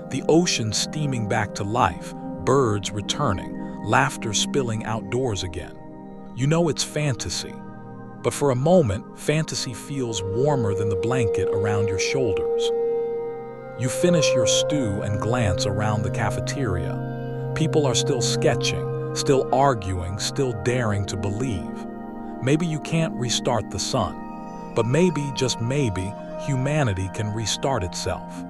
S1: The ocean steaming back to life, birds returning, laughter spilling outdoors again. You know it's fantasy. But for a moment, fantasy feels warmer than the blanket around your shoulders. You finish your stew and glance around the cafeteria. People are still sketching, still arguing, still daring to believe. Maybe you can't restart the sun, but maybe, just maybe, humanity can restart itself.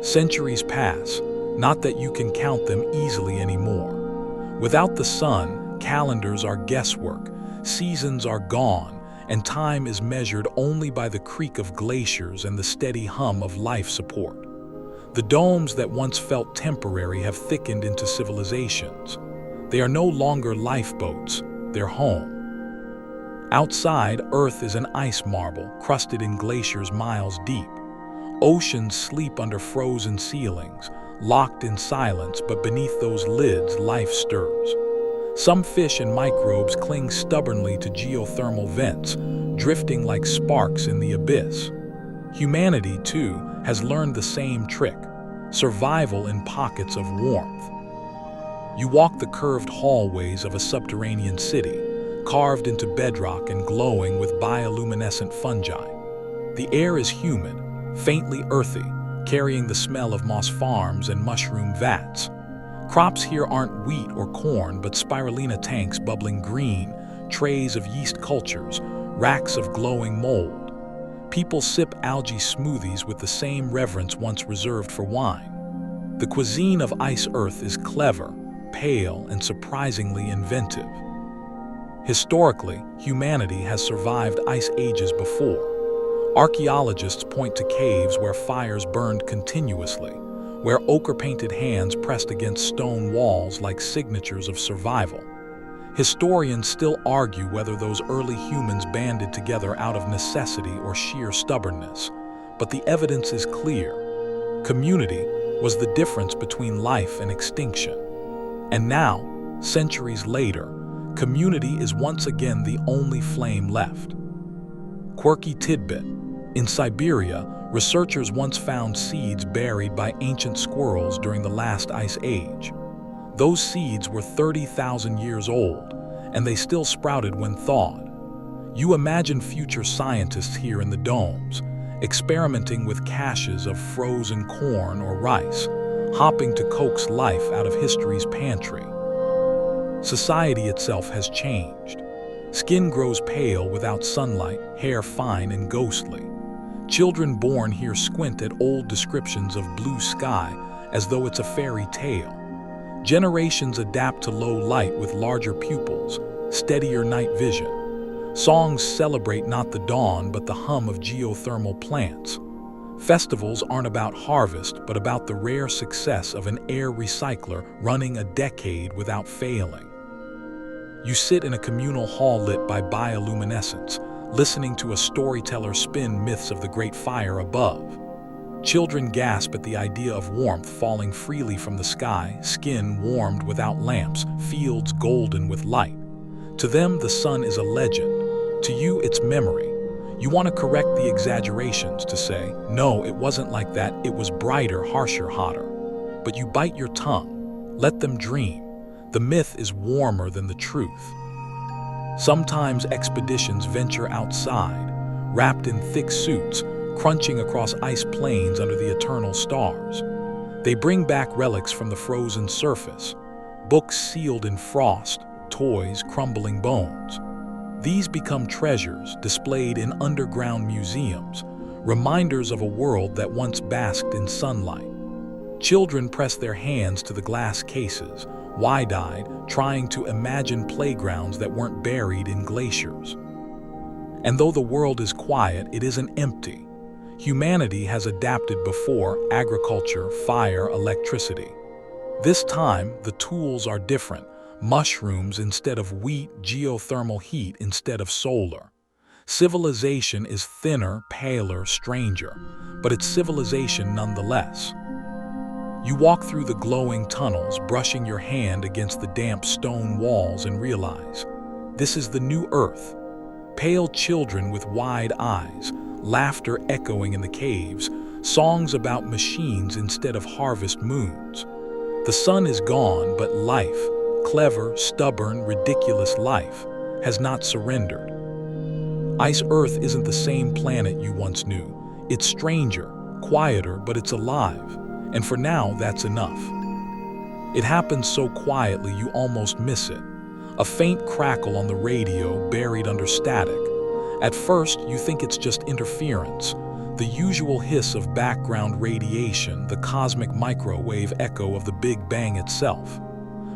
S1: Centuries pass, not that you can count them easily anymore. Without the sun, calendars are guesswork, seasons are gone, and time is measured only by the creak of glaciers and the steady hum of life support. The domes that once felt temporary have thickened into civilizations. They are no longer lifeboats, they're home. Outside, Earth is an ice marble, crusted in glaciers miles deep. Oceans sleep under frozen ceilings, locked in silence, but beneath those lids, life stirs. Some fish and microbes cling stubbornly to geothermal vents, drifting like sparks in the abyss. Humanity, too, has learned the same trick: survival in pockets of warmth. You walk the curved hallways of a subterranean city, carved into bedrock and glowing with bioluminescent fungi. The air is humid, faintly earthy, carrying the smell of moss farms and mushroom vats. Crops here aren't wheat or corn, but spirulina tanks bubbling green, trays of yeast cultures, racks of glowing mold. People sip algae smoothies with the same reverence once reserved for wine. The cuisine of Ice Earth is clever, pale, and surprisingly inventive. Historically, humanity has survived ice ages before. Archaeologists point to caves where fires burned continuously, where ochre-painted hands pressed against stone walls like signatures of survival. Historians still argue whether those early humans banded together out of necessity or sheer stubbornness, but the evidence is clear. Community was the difference between life and extinction. And now, centuries later, community is once again the only flame left. Quirky tidbit: in Siberia, researchers once found seeds buried by ancient squirrels during the last ice age. Those seeds were 30,000 years old, and they still sprouted when thawed. You imagine future scientists here in the domes, experimenting with caches of frozen corn or rice, hopping to coax life out of history's pantry. Society itself has changed. Skin grows pale without sunlight, hair fine and ghostly. Children born here squint at old descriptions of blue sky as though it's a fairy tale. Generations adapt to low light with larger pupils, steadier night vision. Songs celebrate not the dawn but the hum of geothermal plants. Festivals aren't about harvest but about the rare success of an air recycler running a decade without failing. You sit in a communal hall lit by bioluminescence, listening to a storyteller spin myths of the great fire above. Children gasp at the idea of warmth falling freely from the sky, skin warmed without lamps, fields golden with light. To them, the sun is a legend. To you, it's memory. You want to correct the exaggerations, to say, no, it wasn't like that, it was brighter, harsher, hotter. But you bite your tongue. Let them dream. The myth is warmer than the truth. Sometimes expeditions venture outside, wrapped in thick suits, crunching across ice plains under the eternal stars. They bring back relics from the frozen surface, books sealed in frost, toys, crumbling bones. These become treasures displayed in underground museums, reminders of a world that once basked in sunlight. Children press their hands to the glass cases, wide-eyed, trying to imagine playgrounds that weren't buried in glaciers. And though the world is quiet, it isn't empty. Humanity has adapted before: agriculture, fire, electricity. This time, the tools are different: mushrooms instead of wheat, geothermal heat instead of solar. Civilization is thinner, paler, stranger, but it's civilization nonetheless. You walk through the glowing tunnels, brushing your hand against the damp stone walls, and realize this is the new Earth. Pale children with wide eyes, laughter echoing in the caves, songs about machines instead of harvest moons. The sun is gone, but life, clever, stubborn, ridiculous life, has not surrendered. Ice Earth isn't the same planet you once knew. It's stranger, quieter, but it's alive. And for now, that's enough. It happens so quietly you almost miss it. A faint crackle on the radio buried under static. At first, you think it's just interference, the usual hiss of background radiation, the cosmic microwave echo of the Big Bang itself.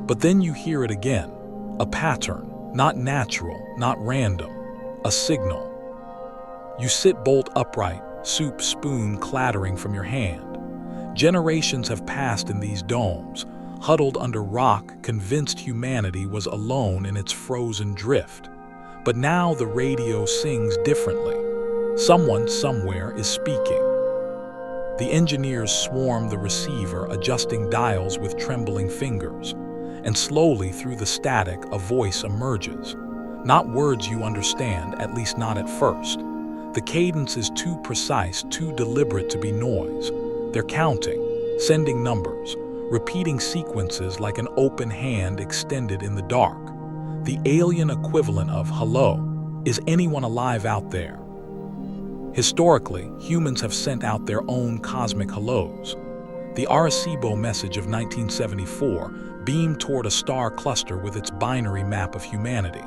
S1: But then you hear it again, a pattern, not natural, not random, a signal. You sit bolt upright, soup spoon clattering from your hand. Generations have passed in these domes, huddled under rock, convinced humanity was alone in its frozen drift. But now the radio sings differently. Someone somewhere is speaking. The engineers swarm the receiver, adjusting dials with trembling fingers. And slowly through the static, a voice emerges. Not words you understand, at least not at first. The cadence is too precise, too deliberate to be noise. They're counting, sending numbers, repeating sequences like an open hand extended in the dark. The alien equivalent of "hello, is anyone alive out there?" Historically, humans have sent out their own cosmic hellos. The Arecibo message of 1974 beamed toward a star cluster with its binary map of humanity.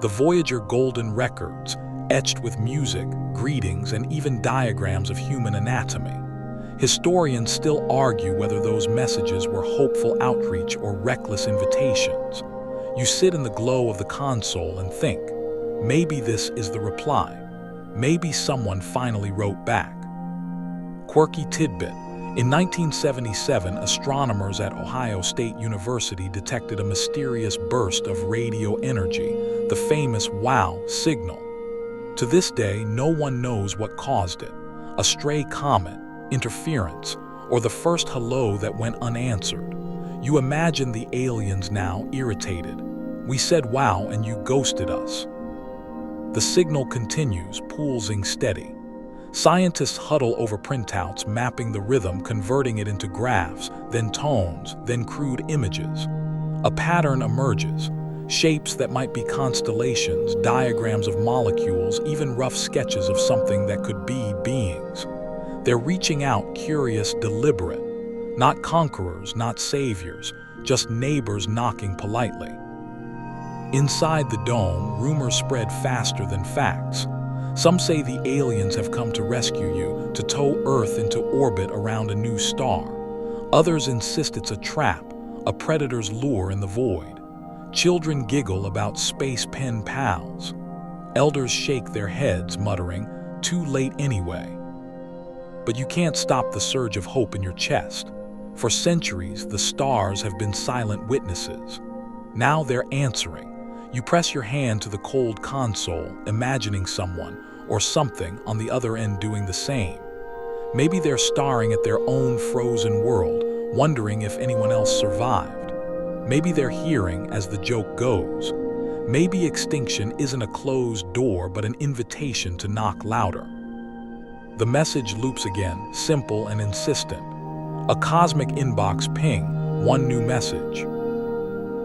S1: The Voyager golden records, etched with music, greetings, and even diagrams of human anatomy. Historians still argue whether those messages were hopeful outreach or reckless invitations. You sit in the glow of the console and think, maybe this is the reply. Maybe someone finally wrote back. Quirky tidbit. In 1977, astronomers at Ohio State University detected a mysterious burst of radio energy, the famous WOW signal. To this day, no one knows what caused it: a stray comet, interference, or the first hello that went unanswered. You imagine the aliens now, irritated. We said wow and you ghosted us. The signal continues, pulsing steady. Scientists huddle over printouts, mapping the rhythm, converting it into graphs, then tones, then crude images. A pattern emerges. Shapes that might be constellations, diagrams of molecules, even rough sketches of something that could be beings. They're reaching out, curious, deliberate. Not conquerors, not saviors, just neighbors knocking politely. Inside the dome, rumors spread faster than facts. Some say the aliens have come to rescue you, to tow Earth into orbit around a new star. Others insist it's a trap, a predator's lure in the void. Children giggle about space pen pals. Elders shake their heads, muttering, "Too late anyway." But you can't stop the surge of hope in your chest. For centuries, the stars have been silent witnesses. Now they're answering. You press your hand to the cold console, imagining someone or something on the other end doing the same. Maybe they're staring at their own frozen world, wondering if anyone else survived. Maybe they're hearing, as the joke goes. Maybe extinction isn't a closed door but an invitation to knock louder. The message loops again, simple and insistent. A cosmic inbox ping, one new message.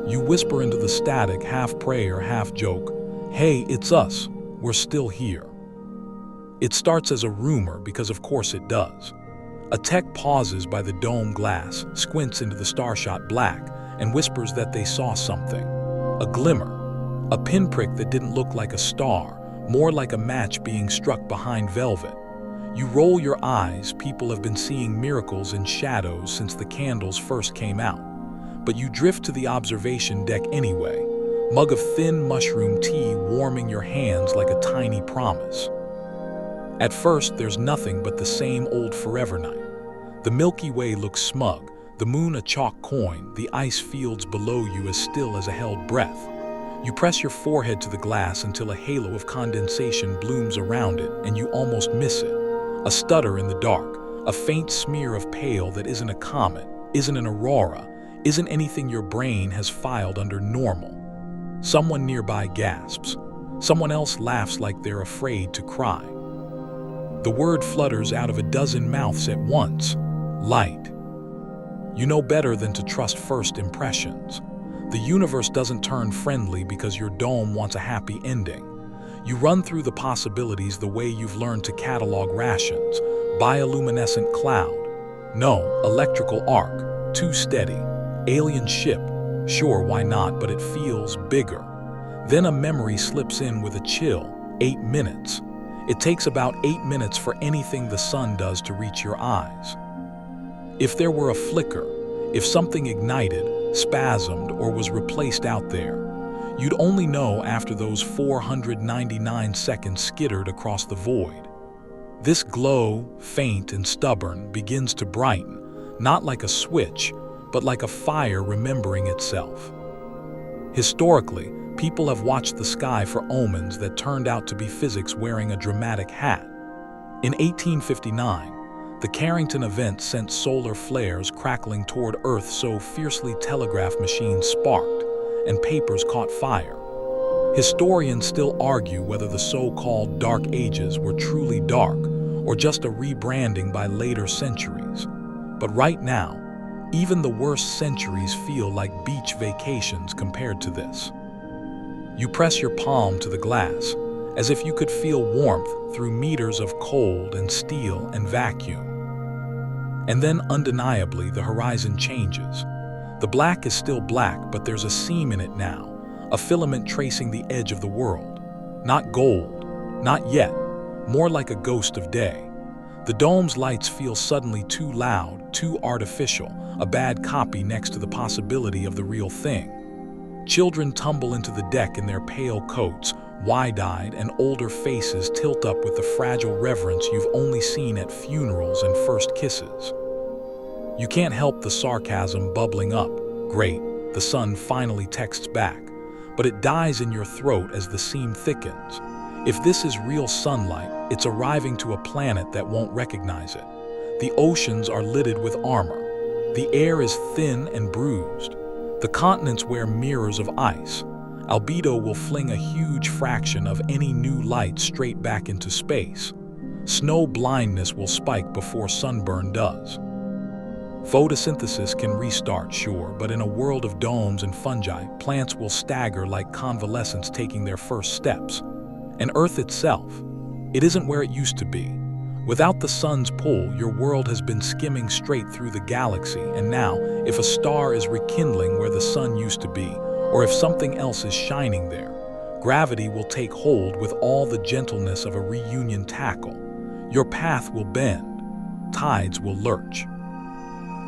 S1: You whisper into the static, half prayer, half joke, "Hey, it's us. We're still here." It starts as a rumor because of course it does. A tech pauses by the dome glass, squints into the starshot black, and whispers that they saw something. A glimmer. A pinprick that didn't look like a star, more like a match being struck behind velvet. You roll your eyes. People have been seeing miracles in shadows since the candles first came out. But you drift to the observation deck anyway, mug of thin mushroom tea warming your hands like a tiny promise. At first, there's nothing but the same old forever night. The Milky Way looks smug, the moon a chalk coin, the ice fields below you as still as a held breath. You press your forehead to the glass until a halo of condensation blooms around it, and you almost miss it. A stutter in the dark, a faint smear of pale that isn't a comet, isn't an aurora, isn't anything your brain has filed under normal. Someone nearby gasps. Someone else laughs like they're afraid to cry. The word flutters out of a dozen mouths at once. Light. You know better than to trust first impressions. The universe doesn't turn friendly because your dome wants a happy ending. You run through the possibilities the way you've learned to catalog rations. Bioluminescent cloud. No, electrical arc. Too steady. Alien ship. Sure, why not, but it feels bigger. Then a memory slips in with a chill. 8 minutes. It takes about 8 minutes for anything the sun does to reach your eyes. If there were a flicker, if something ignited, spasmed, or was replaced out there, you'd only know after those 499 seconds skittered across the void. This glow, faint and stubborn, begins to brighten, not like a switch, but like a fire remembering itself. Historically, people have watched the sky for omens that turned out to be physics wearing a dramatic hat. In 1859, the Carrington event sent solar flares crackling toward Earth so fiercely telegraph machines sparked, and papers caught fire. Historians still argue whether the so-called Dark Ages were truly dark or just a rebranding by later centuries. But right now, even the worst centuries feel like beach vacations compared to this. You press your palm to the glass, as if you could feel warmth through meters of cold and steel and vacuum. And then, undeniably, the horizon changes. The black is still black, but there's a seam in it now, a filament tracing the edge of the world. Not gold, not yet, more like a ghost of day. The dome's lights feel suddenly too loud, too artificial, a bad copy next to the possibility of the real thing. Children tumble into the deck in their pale coats, wide-eyed, and older faces tilt up with the fragile reverence you've only seen at funerals and first kisses. You can't help the sarcasm bubbling up. Great, the sun finally texts back, but it dies in your throat as the seam thickens. If this is real sunlight, it's arriving to a planet that won't recognize it. The oceans are lidded with armor. The air is thin and bruised. The continents wear mirrors of ice. Albedo will fling a huge fraction of any new light straight back into space. Snow blindness will spike before sunburn does. Photosynthesis can restart, sure, but in a world of domes and fungi, plants will stagger like convalescents taking their first steps. And Earth itself, it isn't where it used to be. Without the sun's pull, your world has been skimming straight through the galaxy, and now, if a star is rekindling where the sun used to be, or if something else is shining there, gravity will take hold with all the gentleness of a reunion tackle. Your path will bend, tides will lurch.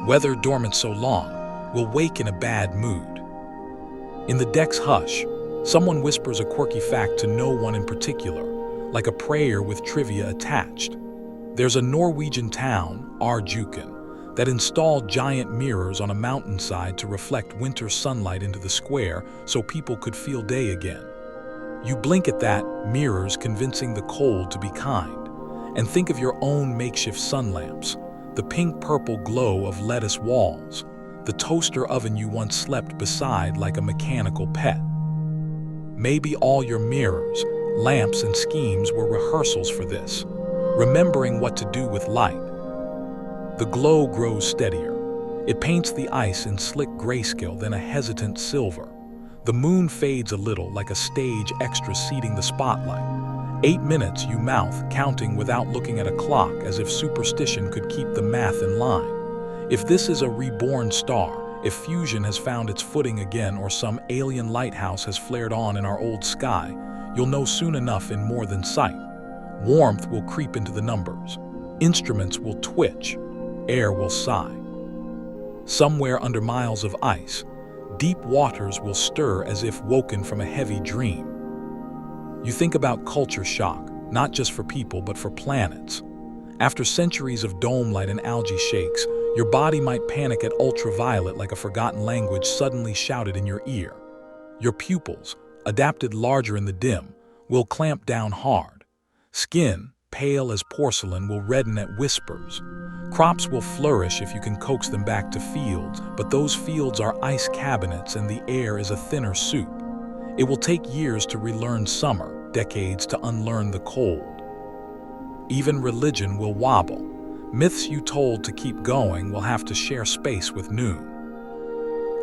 S1: Weather dormant so long will wake in a bad mood. In the deck's hush, someone whispers a quirky fact to no one in particular, like a prayer with trivia attached. There's a Norwegian town, Arjuken, that installed giant mirrors on a mountainside to reflect winter sunlight into the square so people could feel day again. You blink at that, mirrors convincing the cold to be kind, and think of your own makeshift sun lamps, the pink-purple glow of lettuce walls, the toaster oven you once slept beside like a mechanical pet. Maybe all your mirrors, lamps, and schemes were rehearsals for this, remembering what to do with light. The glow grows steadier. It paints the ice in slick grayscale, then a hesitant silver. The moon fades a little, like a stage extra seating the spotlight. 8 minutes, you mouth, counting without looking at a clock, as if superstition could keep the math in line. If this is a reborn star, if fusion has found its footing again, or some alien lighthouse has flared on in our old sky, you'll know soon enough in more than sight. Warmth will creep into the numbers. Instruments will twitch, air will sigh. Somewhere under miles of ice, deep waters will stir as if woken from a heavy dream. You think about culture shock, not just for people but for planets. After centuries of dome light and algae shakes, your body might panic at ultraviolet like a forgotten language suddenly shouted in your ear. Your pupils, adapted larger in the dim, will clamp down hard. Skin, pale as porcelain, will redden at whispers. Crops will flourish if you can coax them back to fields, but those fields are ice cabinets and the air is a thinner soup. It will take years to relearn summer, decades to unlearn the cold. Even religion will wobble. Myths you told to keep going will have to share space with noon.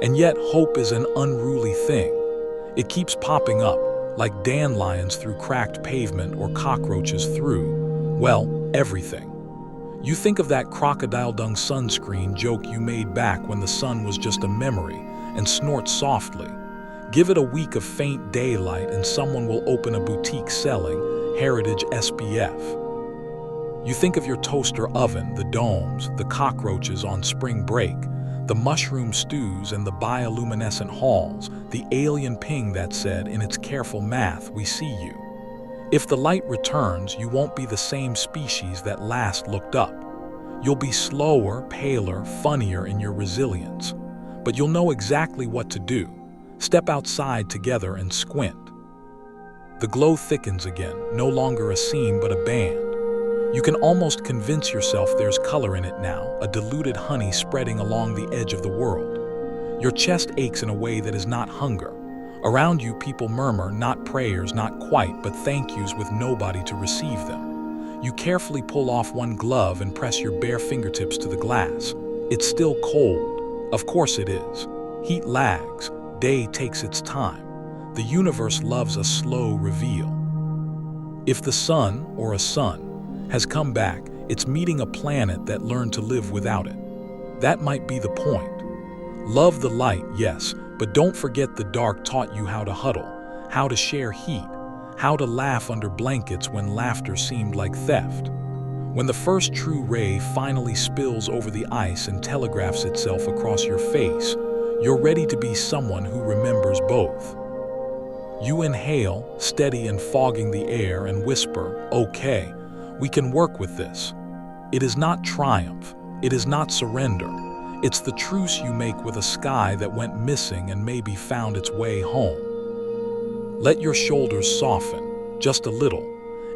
S1: And yet hope is an unruly thing. It keeps popping up, like dandelions through cracked pavement or cockroaches through, well, everything. You think of that crocodile dung sunscreen joke you made back when the sun was just a memory and snort softly. Give it a week of faint daylight and someone will open a boutique selling Heritage SPF. You think of your toaster oven, the domes, the cockroaches on spring break, the mushroom stews and the bioluminescent halls, the alien ping that said, in its careful math, we see you. If the light returns, you won't be the same species that last looked up. You'll be slower, paler, funnier in your resilience. But you'll know exactly what to do. Step outside together and squint. The glow thickens again, no longer a seam but a band. You can almost convince yourself there's color in it now, a diluted honey spreading along the edge of the world. Your chest aches in a way that is not hunger. Around you, people murmur, not prayers, not quite, but thank yous with nobody to receive them. You carefully pull off one glove and press your bare fingertips to the glass. It's still cold. Of course it is. Heat lags. Day takes its time. The universe loves a slow reveal. If the sun, or a sun, has come back, it's meeting a planet that learned to live without it. That might be the point. Love the light, yes, but don't forget the dark taught you how to huddle, how to share heat, how to laugh under blankets when laughter seemed like theft. When the first true ray finally spills over the ice and telegraphs itself across your face, you're ready to be someone who remembers both. You inhale, steady and fogging the air, and whisper, okay, we can work with this. It is not triumph. It is not surrender. It's the truce you make with a sky that went missing and maybe found its way home. Let your shoulders soften, just a little,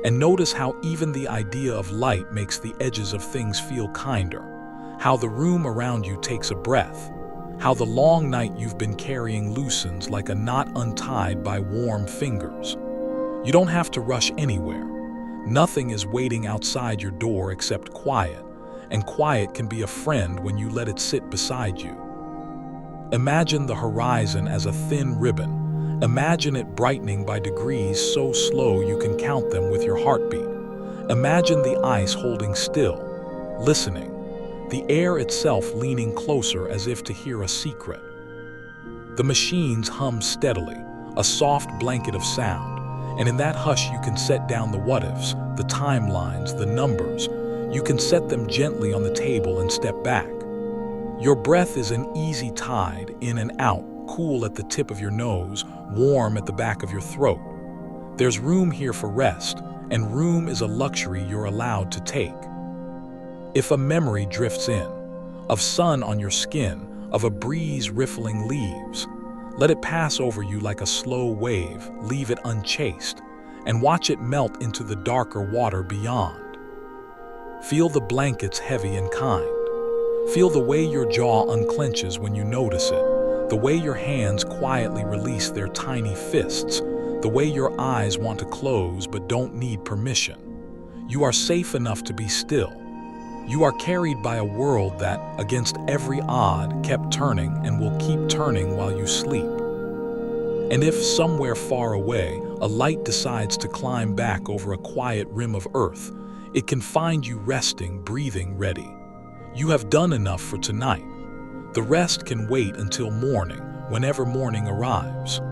S1: and notice how even the idea of light makes the edges of things feel kinder, how the room around you takes a breath, how the long night you've been carrying loosens like a knot untied by warm fingers. You don't have to rush anywhere. Nothing is waiting outside your door except quiet, and quiet can be a friend when you let it sit beside you. Imagine the horizon as a thin ribbon. Imagine it brightening by degrees so slow you can count them with your heartbeat. Imagine the ice holding still, listening, the air itself leaning closer as if to hear a secret. The machines hum steadily, a soft blanket of sound. And in that hush you can set down the what-ifs, the timelines, the numbers. You can set them gently on the table and step back. Your breath is an easy tide, in and out, cool at the tip of your nose, warm at the back of your throat. There's room here for rest, and room is a luxury you're allowed to take. If a memory drifts in, of sun on your skin, of a breeze riffling leaves, let it pass over you like a slow wave, leave it unchased, and watch it melt into the darker water beyond. Feel the blankets heavy and kind. Feel the way your jaw unclenches when you notice it, the way your hands quietly release their tiny fists, the way your eyes want to close but don't need permission. You are safe enough to be still. You are carried by a world that, against every odd, kept turning and will keep turning while you sleep. And if somewhere far away, a light decides to climb back over a quiet rim of earth, it can find you resting, breathing, ready. You have done enough for tonight. The rest can wait until morning, whenever morning arrives.